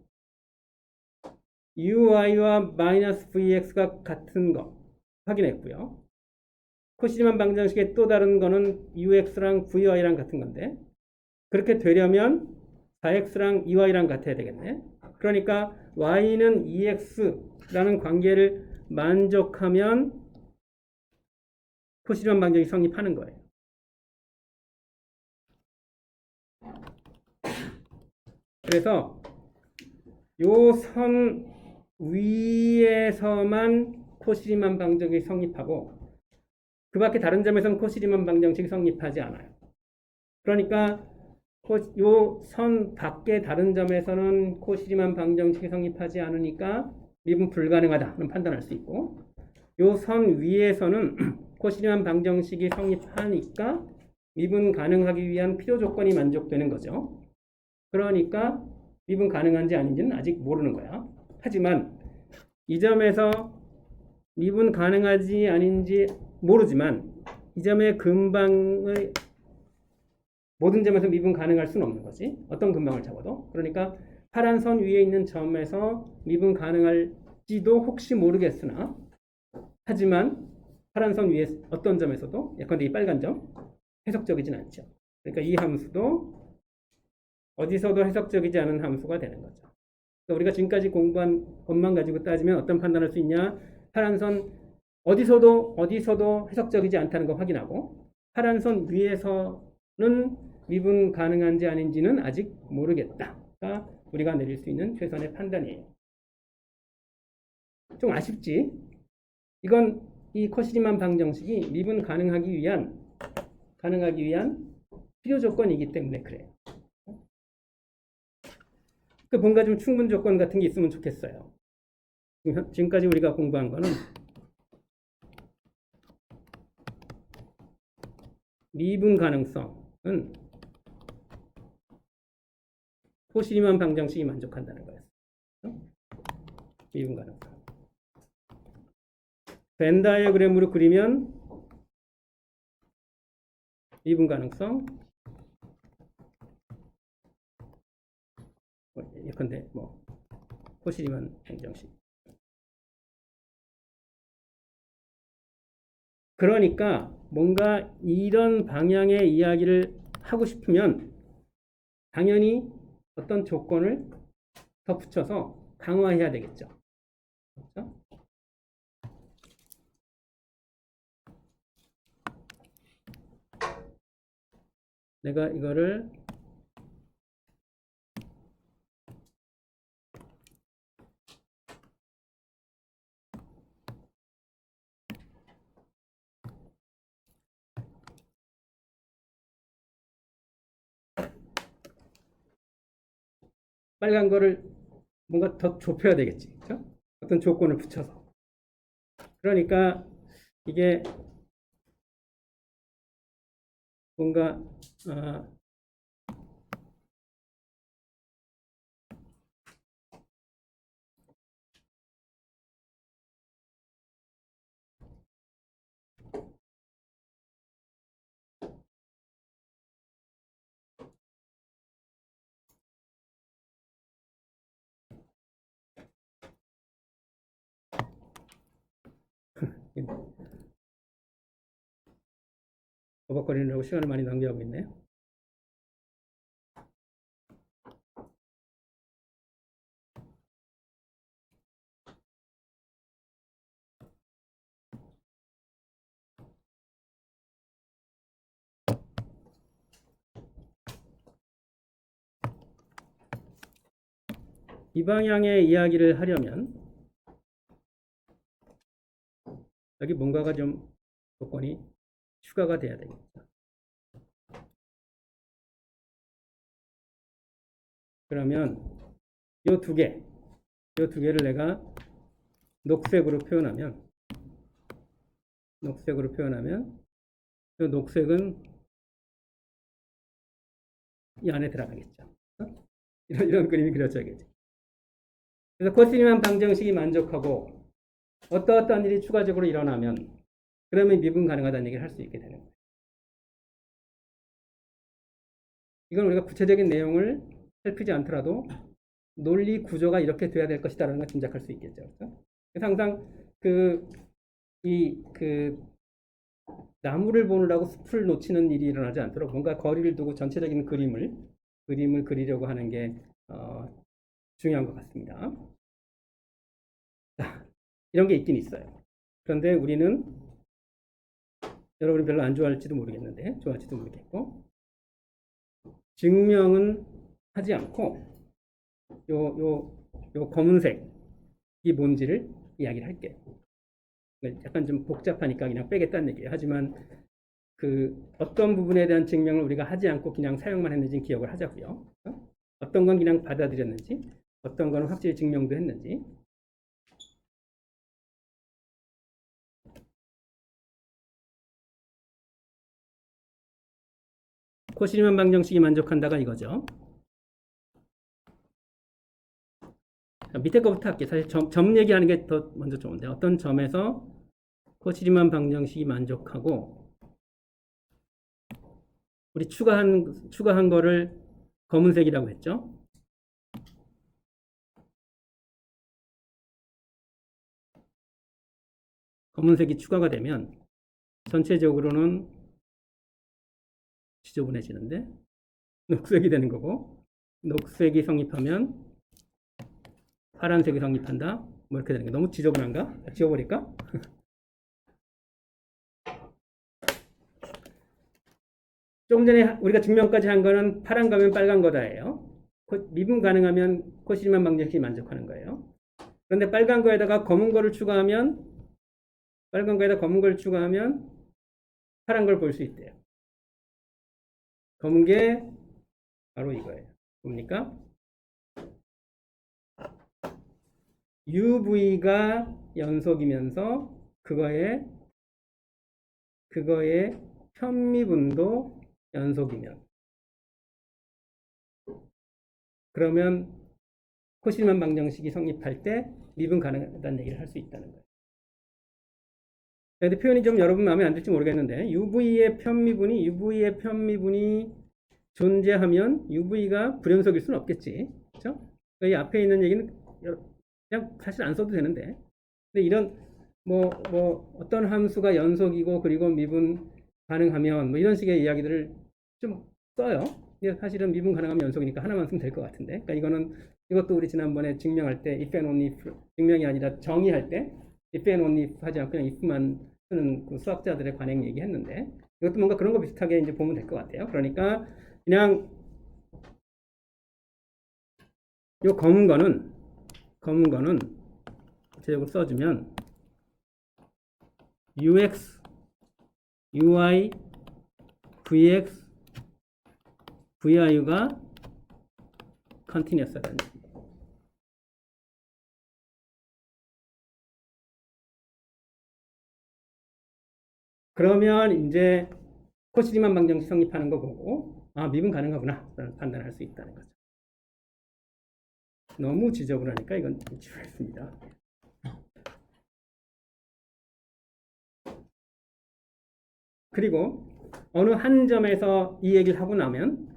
Speaker 1: uy와 마이너스 vx가 같은 거 확인했고요. 코시리만 방정식의 또 다른 거는 ux랑 vy랑 같은 건데 그렇게 되려면 4x랑 2y랑 같아야 되겠네. 그러니까 y는 2x라는 관계를 만족하면 코시리만 방정식이 성립하는 거예요. 그래서 요 선 위에서만 코시리만 방정식이 성립하고 그 밖에 다른 점에서는 코시리만 방정식이 성립하지 않아요. 그러니까 요 선 밖에 다른 점에서는 코시리만 방정식이 성립하지 않으니까 미분 불가능하다는 판단할 수 있고 요 선 위에서는 코시리만 방정식이 성립하니까 미분 가능하기 위한 필요 조건이 만족되는 거죠. 그러니까 미분 가능한지 아닌지는 아직 모르는 거야. 하지만 이 점에서 미분 가능한지 아닌지 모르지만 이 점의 근방의 모든 점에서 미분 가능할 수는 없는 거지. 어떤 근방을 잡아도. 그러니까 파란 선 위에 있는 점에서 미분 가능할지도 혹시 모르겠으나 하지만 파란 선 위에 어떤 점에서도 예컨대 이 빨간 점 해석적이진 않죠. 그러니까 이 함수도 어디서도 해석적이지 않은 함수가 되는 거죠. 그러니까 우리가 지금까지 공부한 것만 가지고 따지면 어떤 판단할 수 있냐? 파란 선 어디서도 해석적이지 않다는 거 확인하고 파란 선 위에서는 미분 가능한지 아닌지는 아직 모르겠다가 우리가 내릴 수 있는 최선의 판단이에요. 좀 아쉽지? 이건 이 코시리만 방정식이 미분 가능하기 위한 필요 조건이기 때문에 그래요. 그 뭔가 좀 충분 조건 같은 게 있으면 좋겠어요. 지금까지 우리가 공부한 거는 미분 가능성은 코시리만 방정식이 만족한다는 거였어요. 미분 가능성. 벤 다이어그램으로 그리면 미분 가능성 예컨대 뭐 코시리만 방정식 그러니까 뭔가 이런 방향의 이야기를 하고 싶으면 당연히 어떤 조건을 더 붙여서 강화해야 되겠죠. 그렇죠? 내가 이거를 빨간 거를 뭔가 더 좁혀야 되겠지. 그렇죠? 어떤 조건을 붙여서. 그러니까 이게 뭔가 버벅거리느라고 시간을 많이 낭비하고 있네요. 이 방향의 이야기를 하려면 여기 뭔가가 좀 조건이 추가가 돼야 되겠죠. 그러면 이 두 개를 내가 녹색으로 표현하면 이 녹색은 이 안에 들어가겠죠. 이런 그림이 그려져야겠죠. 그래서 코시리만 방정식이 만족하고 어떠한 일이 추가적으로 일어나면 그러면 미분 가능하다는 얘기를 할 수 있게 되는 거예요. 이건 우리가 구체적인 내용을 살피지 않더라도 논리 구조가 이렇게 돼야 될 것이다라는 걸 짐작할 수 있겠죠. 그렇죠? 그래서 항상 나무를 보느라고 숲을 놓치는 일이 일어나지 않도록 뭔가 거리를 두고 전체적인 그림을 그리려고 하는 게 중요한 것 같습니다. 자, 이런 게 있긴 있어요. 그런데 우리는 여러분이 별로 안 좋아할지도 모르겠는데 좋아할지도 모르겠고 증명은 하지 않고 요 검은색이 뭔지를 이야기를 할게요. 약간 좀 복잡하니까 그냥 빼겠다는 얘기예요. 하지만 어떤 부분에 대한 증명을 우리가 하지 않고 그냥 사용만 했는지 기억을 하자고요. 어떤 건 그냥 받아들였는지, 어떤 건 확실히 증명도 했는지. 코시리만 방정식이 만족한다가 이거죠. 밑에 거부터 할게요. 사실 점 얘기하는 게 더 먼저 좋은데 어떤 점에서 코시리만 방정식이 만족하고 우리 추가한 거를 검은색이라고 했죠. 검은색이 추가가 되면 전체적으로는 지저분해지는데 녹색이 되는 거고 녹색이 성립하면 파란색이 성립한다. 뭐 이렇게 되는 게 너무 지저분한가? 지워버릴까? 조금 전에 우리가 증명까지 한 거는 파란 거면 빨간 거다예요. 미분 가능하면 코시리만 방정식이 만족하는 거예요. 그런데 빨간 거에다가 검은 거를 추가하면 파란 걸 볼 수 있대요. 검은 게 바로 이거예요. 뭡니까? UV가 연속이면서 그거의 편미분도 연속이면 그러면 코시리만 방정식이 성립할 때 미분 가능하다는 얘기를 할 수 있다는 거예요. 근데 표현이 좀 여러분 마음에 안 들지 모르겠는데 UV의 편미분이 존재하면 UV가 불연속일 수는 없겠지. 그렇죠? 이 앞에 있는 얘기는 그냥 사실 안 써도 되는데 근데 뭐 어떤 함수가 연속이고 그리고 미분 가능하면 뭐 이런 식의 이야기들을 좀 써요. 근데 사실은 미분 가능하면 연속이니까 하나만 쓰면 될 것 같은데. 그러니까 이것도 우리 지난번에 증명할 때 if and only if, 증명이 아니라 정의할 때 if and only if 하지 않고 그냥 if만 쓰는 그 수학자들의 관행 얘기했는데 이것도 뭔가 그런 거 비슷하게 이제 보면 될 것 같아요. 그러니까 그냥 요 검은 거는 제가 써주면 ux, uy, vx, vi가 continuous라는 얘기예요. 그러면 이제 코시리만 방정식 성립하는 거 보고 아 미분 가능하구나 라는 판단할 수 있다는 거죠. 너무 지저분하니까 이건 지우겠습니다. 그리고 어느 한 점에서 이 얘기를 하고 나면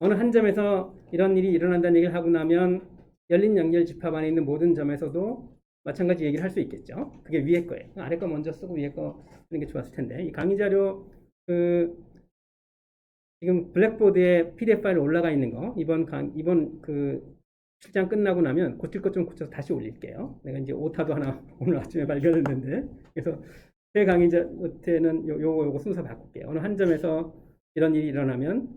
Speaker 1: 어느 한 점에서 이런 일이 일어난다는 얘기를 하고 나면 열린 연결 집합 안에 있는 모든 점에서도 마찬가지 얘기를 할 수 있겠죠. 그게 위에 거예요. 아래 거 먼저 쓰고 위에 거 쓰는 게 좋았을 텐데 이 강의 자료 지금 블랙보드에 PDF 파일 올라가 있는 거 이번 그 실장 끝나고 나면 고칠 것 좀 고쳐서 다시 올릴게요. 내가 이제 오타도 하나 오늘 아침에 발견했는데 그래서 새 강의 때는 요거 순서 바꿀게요. 어느 한 점에서 이런 일이 일어나면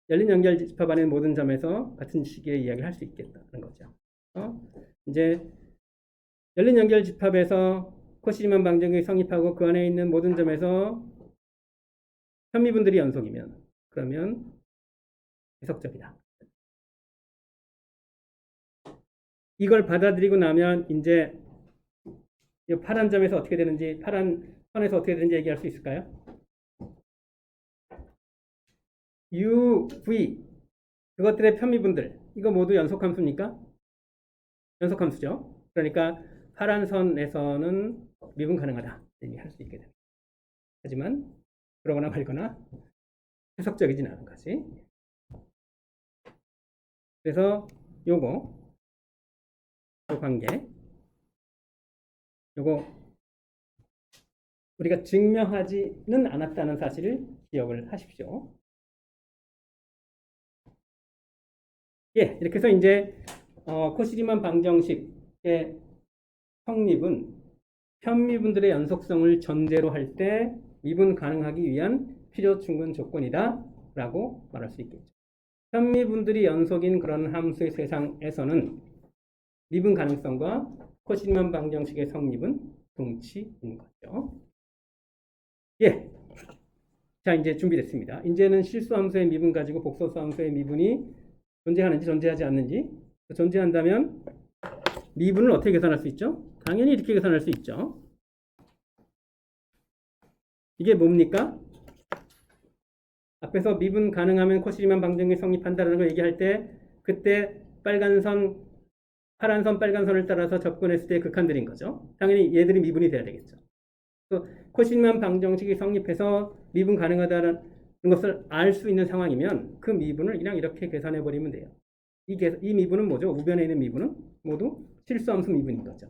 Speaker 1: 열린 연결 집합 안에 모든 점에서 같은 식의 이야기를 할 수 있겠다는 거죠. 이제 열린 연결 집합에서 코시리만 방정식이 성립하고 그 안에 있는 모든 점에서 현미분들이 연속이면 그러면 해석적이다. 이걸 받아들이고 나면 이제 이 파란 점에서 어떻게 되는지 파란 선에서 어떻게 되는지 얘기할 수 있을까요? U, V 그것들의 편미분들 이거 모두 연속함수입니까? 연속함수죠. 그러니까 파란 선에서는 미분 가능하다 얘기할 수 있게 됩니다. 하지만 그러거나 말거나 해석적이진 않은 거지. 그래서 요 관계 요거 우리가 증명하지는 않았다는 사실을 기억을 하십시오. 예, 이렇게 해서 이제 코시리만 방정식의 성립은 편미분들의 연속성을 전제로 할 때 미분 가능하기 위한 필요 충분 조건이다 라고 말할 수 있겠죠. 편미분들이 연속인 그런 함수의 세상에서는 미분 가능성과 코시리만 방정식의 성립은 동치인 거죠. 예. 자, 이제 준비됐습니다. 이제는 실수함수의 미분 가지고 복소수함수의 미분이 존재하는지 존재하지 않는지 존재한다면 미분을 어떻게 계산할 수 있죠? 당연히 이렇게 계산할 수 있죠. 이게 뭡니까? 앞에서 미분 가능하면 코시리만 방정식이 성립한다는 걸 얘기할 때 그때 빨간 선, 파란 선, 빨간 선을 따라서 접근했을 때 극한들인 거죠. 당연히 얘들이 미분이 돼야 되겠죠. 코시리만 방정식이 성립해서 미분 가능하다는 것을 알 수 있는 상황이면 그 미분을 그냥 이렇게 계산해 버리면 돼요. 이 미분은 뭐죠? 우변에 있는 미분은 모두 실수함수 미분인 거죠.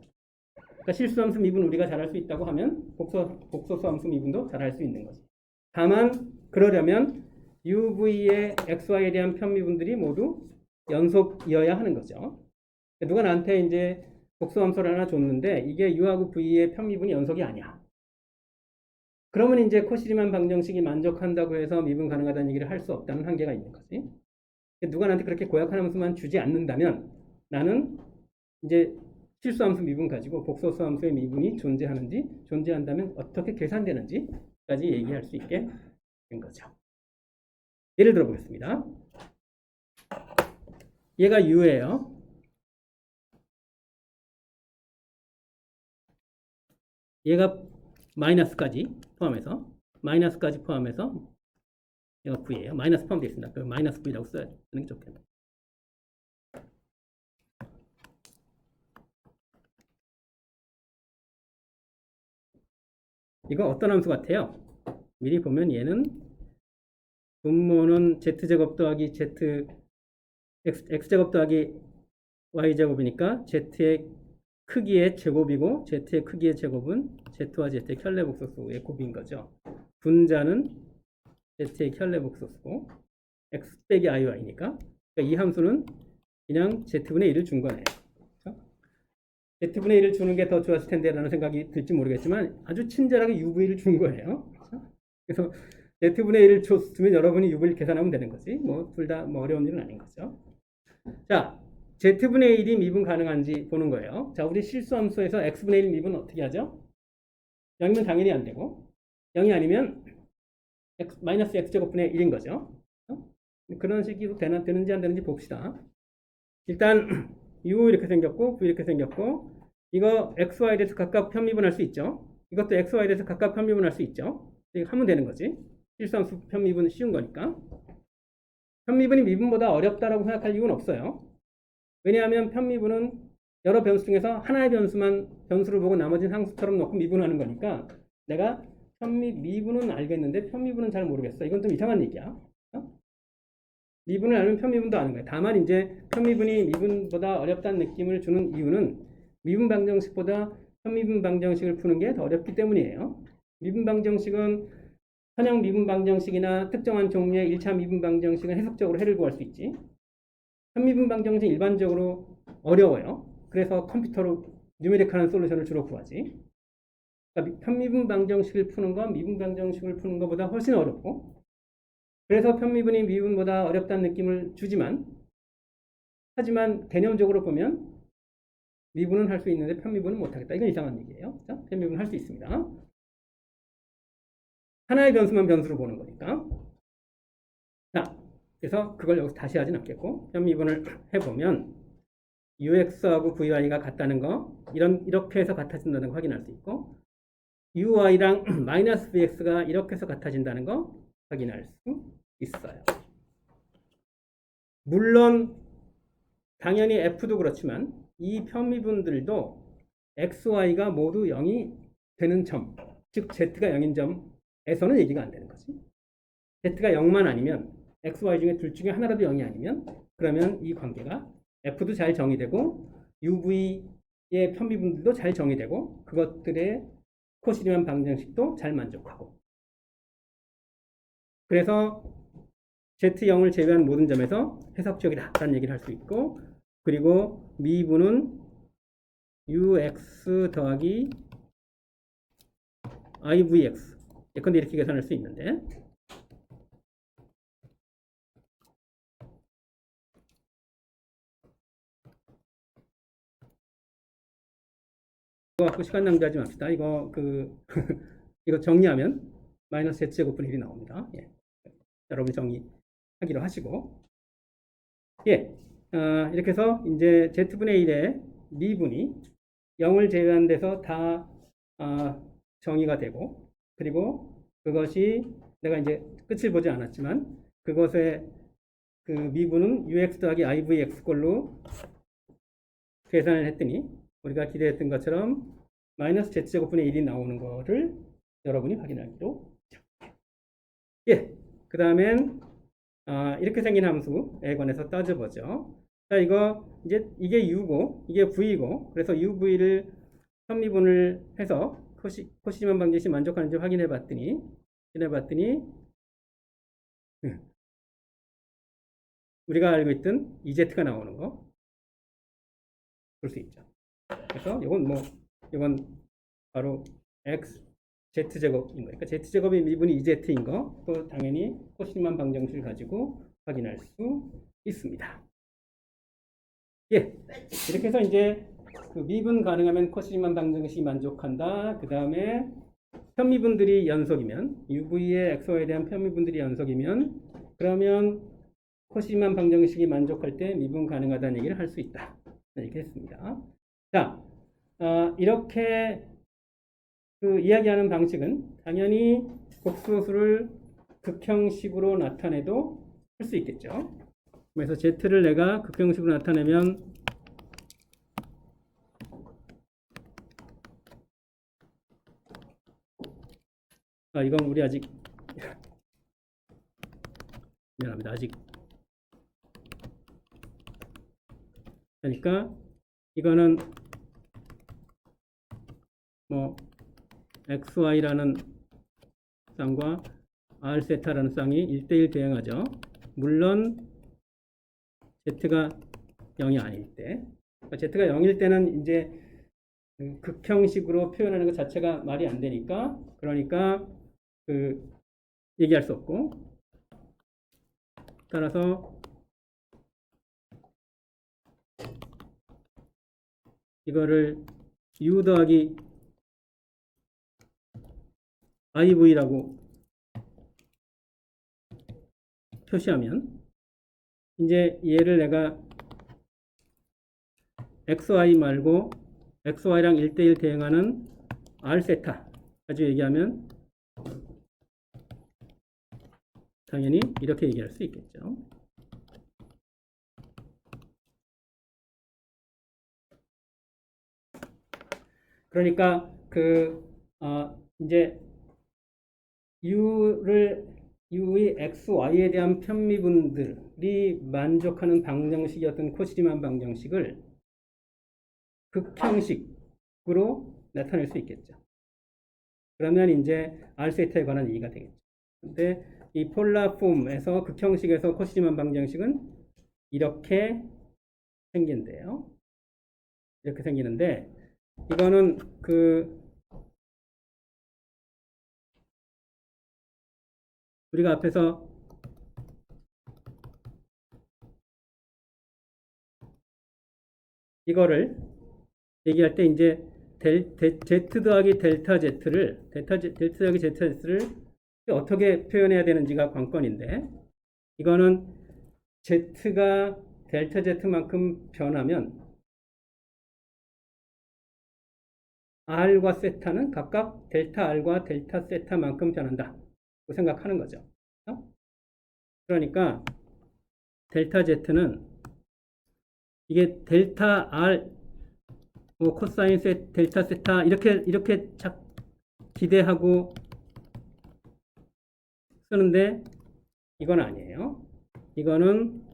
Speaker 1: 그러니까 실수함수 미분 우리가 잘할 수 있다고 하면 복소수함수 미분도 잘할 수 있는 거죠. 다만 그러려면 UV의 XY에 대한 편미분들이 모두 연속이어야 하는 거죠. 누가 나한테 이제 복소함수를 하나 줬는데 이게 U하고 V의 편미분이 연속이 아니야. 그러면 이제 코시리만 방정식이 만족한다고 해서 미분 가능하다는 얘기를 할 수 없다는 한계가 있는 거지. 누가 나한테 그렇게 고약한 함수만 주지 않는다면 나는 이제 실수함수 미분 가지고 복소수함수의 미분이 존재한다면 어떻게 계산되는지까지 얘기할 수 있게 된 거죠. 예를 들어 보겠습니다. 얘가 U예요. 얘가 마이너스까지 포함해서 얘가 V예요. 마이너스 포함되어 있습니다. 그 마이너스 V라고 쓰는 게 좋겠네요. 이거 어떤 함수 같아요? 미리 보면 얘는 분모는 z제곱 더하기 x제곱 더하기 y제곱이니까 z의 크기의 제곱이고 z의 크기의 제곱은 z와 z의 켤레복소수의 곱인 거죠. 분자는 z의 켤레복소수고 x 빼기 iy니까 그러니까 이 함수는 그냥 z분의 1을 준 거네요. 그렇죠? z분의 1을 주는 게 더 좋았을 텐데 라는 생각이 들지 모르겠지만 아주 친절하게 uv를 준 거예요. 그렇죠? 그래서 z분의 1을 줬으면 여러분이 uv를 계산하면 되는 거지. 뭐 둘 다 뭐 어려운 일은 아닌 거죠. 자, z분의 1이 미분 가능한지 보는 거예요. 자, 우리 실수함수에서 x분의 1 미분 어떻게 하죠? 0이면 당연히 안 되고 0이 아니면 마이너스 x제곱분의 1인 거죠. 그런 식으로 되는지 안 되는지 봅시다. 일단 u 이렇게 생겼고 v 이렇게 생겼고 이거 xy에 대해서 각각 편미분할 수 있죠. 이것도 xy에 대해서 각각 편미분할 수 있죠. 이거 하면 되는 거지. 실수함수 편미분은 쉬운 거니까. 편미분이 미분보다 어렵다라고 생각할 이유는 없어요. 왜냐하면 편미분은 여러 변수 중에서 하나의 변수를 보고 나머지는 상수처럼 놓고 미분하는 거니까 내가 미분은 알겠는데 편미분은 잘 모르겠어. 이건 좀 이상한 얘기야. 미분을 알면 편미분도 아는 거예요. 다만 이제 편미분이 미분보다 어렵다는 느낌을 주는 이유는 미분 방정식보다 편미분 방정식을 푸는 게 더 어렵기 때문이에요. 미분 방정식은 선형 미분 방정식이나 특정한 종류의 1차 미분 방정식은 해석적으로 해를 구할 수 있지. 편미분 방정식은 일반적으로 어려워요. 그래서 컴퓨터로 뉴메릭하는 솔루션을 주로 구하지. 그러니까 편미분 방정식을 푸는 건 미분 방정식을 푸는 것보다 훨씬 어렵고 그래서 편미분이 미분보다 어렵다는 느낌을 주지만 하지만 개념적으로 보면 미분은 할 수 있는데 편미분은 못하겠다. 이건 이상한 얘기예요. 그렇죠? 편미분은 할 수 있습니다. 하나의 변수만 변수로 보는 거니까. 자, 그래서 그걸 여기서 다시 하진 않겠고 편미분을 해보면 ux하고 vy가 같다는 거 이렇게 해서 같아진다는 거 확인할 수 있고 uy랑 마이너스 vx가 이렇게 해서 같아진다는 거 확인할 수 있어요. 물론 당연히 f도 그렇지만 이 편미분들도 xy가 모두 0이 되는 점, 즉 z가 0인 점에서는 얘기가 안 되는 거지. z가 0만 아니면 xy 중에 둘 중에 하나라도 0이 아니면 그러면 이 관계가 f도 잘 정의되고 uv의 편미분들도 잘 정의되고 그것들의 코시리만 방정식도 잘 만족하고 그래서 z0을 제외한 모든 점에서 해석적이다라는 얘기를 할 수 있고 그리고 미분은 ux 더하기 ivx 예컨대 이렇게 계산할 수 있는데 이거 갖고 시간 낭비하지 맙시다. 이거 이거 정리하면 마이너스 z제곱분의 1이 나옵니다. 예. 여러분이 정리하기로 하시고 예. 이렇게 해서 이제 z분의 1의 미분이 0을 제외한 데서 다 정의가 되고 그리고 그것이 내가 이제 끝을 보지 않았지만 그것의 그 미분은 ux 더하기 ivx 꼴로 계산을 했더니 우리가 기대했던 것처럼 마이너스 z제곱분의 1이 나오는 거를 여러분이 확인하기로 예. 그 다음엔 이렇게 생긴 함수에 관해서 따져보죠. 자, 이게 u고 이게 v고 그래서 uv를 편미분을 해서 코시리만 방정식 만족하는지 확인해 봤더니 우리가 알고 있던 EZ가 나오는 거 볼 수 있죠. 그래서 이건 바로 x z제곱인 거니까 z제곱의 미분이 EZ인 거 또 당연히 코시리만 방정식을 가지고 확인할 수 있습니다. 예, 이렇게 해서 이제 그 미분 가능하면 코시리만 방정식이 만족한다. 그 다음에 편미분들이 연속이면 UV의 XY에 대한 편미분들이 연속이면 그러면 코시리만 방정식이 만족할 때 미분 가능하다는 얘기를 할 수 있다. 이렇게 했습니다. 자, 이렇게 그 이야기하는 방식은 당연히 복수수를 극형식으로 나타내도 할 수 있겠죠. 그래서 Z를 내가 극형식으로 나타내면 이건 우리 아직 미안합니다. 아직 그러니까 이거는 뭐 xy라는 쌍과 r 세타라는 쌍이 1대1 대응하죠. 물론 z가 0이 아닐 때. z가 0일 때는 이제 극형식으로 표현하는 것 자체가 말이 안 되니까, 그러니까 얘기할 수 없고, 따라서 이거를 u 더하기 iv라고 표시하면, 이제 얘를 내가 xy 말고 xy랑 1대1 대응하는 r 세타 가지고 얘기하면 당연히 이렇게 얘기할 수 있겠죠. 그러니까 이제 u의 xy에 대한 편미분들이 만족하는 방정식이었던 코시리만 방정식을 극형식으로 나타낼 수 있겠죠. 그러면 이제 r 세타에 관한 얘기가 되겠죠. 근데 이 폴라 폼에서 극형식에서 코시리만 방정식은 이렇게 생긴대요. 이렇게 생기는데, 이거는 우리가 앞에서 이거를 얘기할 때 이제 z 더하기 델타 z를 어떻게 표현해야 되는지가 관건인데, 이거는 z가 델타 z만큼 변하면 r과 세타는 각각 델타 r과 델타 세타만큼 변한다 고 생각하는 거죠. 그러니까 델타 z는 이게 델타 r 뭐 코사인 델타 세타 이렇게 기대하고 쓰는데, 이건 아니에요. 이거는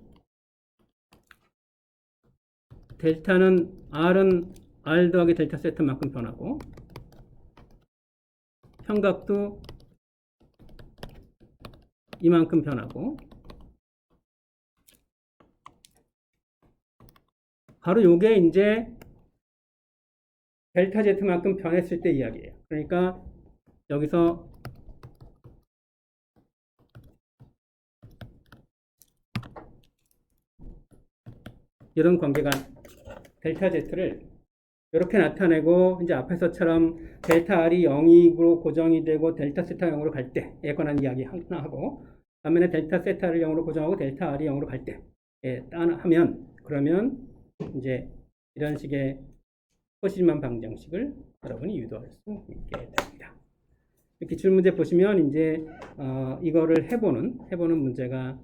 Speaker 1: 델타는 r은 r 더하기 델타 세타만큼 변하고, 현각도 이만큼 변하고, 바로 요게 이제 델타 z만큼 변했을 때 이야기예요. 그러니까 여기서 이런 관계가 델타 z를 이렇게 나타내고, 이제 앞에서처럼 델타 r이 0으로 고정이 되고 델타 세타 0으로 갈 때에 관한 이야기 하나 하고, 반면에 델타 세타를 0으로 고정하고 델타 r이 0으로 갈 때에 하면, 그러면 이제 이런 식의 코시리만 방정식을 여러분이 유도할 수 있게 됩니다. 기출문제 보시면 이제 이거를 해보는 문제가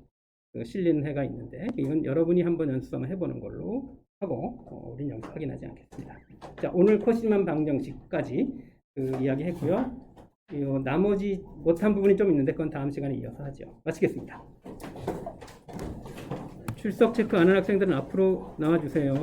Speaker 1: 실리는 해가 있는데, 이건 여러분이 한번 연습 한번 해보는 걸로 하고 우리는 여기서 확인하지 않겠습니다. 자, 오늘 코시리만 방정식까지 이야기 했고요. 나머지 못한 부분이 좀 있는데 그건 다음 시간에 이어서 하죠. 마치겠습니다. 출석 체크 안 한 학생들은 앞으로 나와주세요.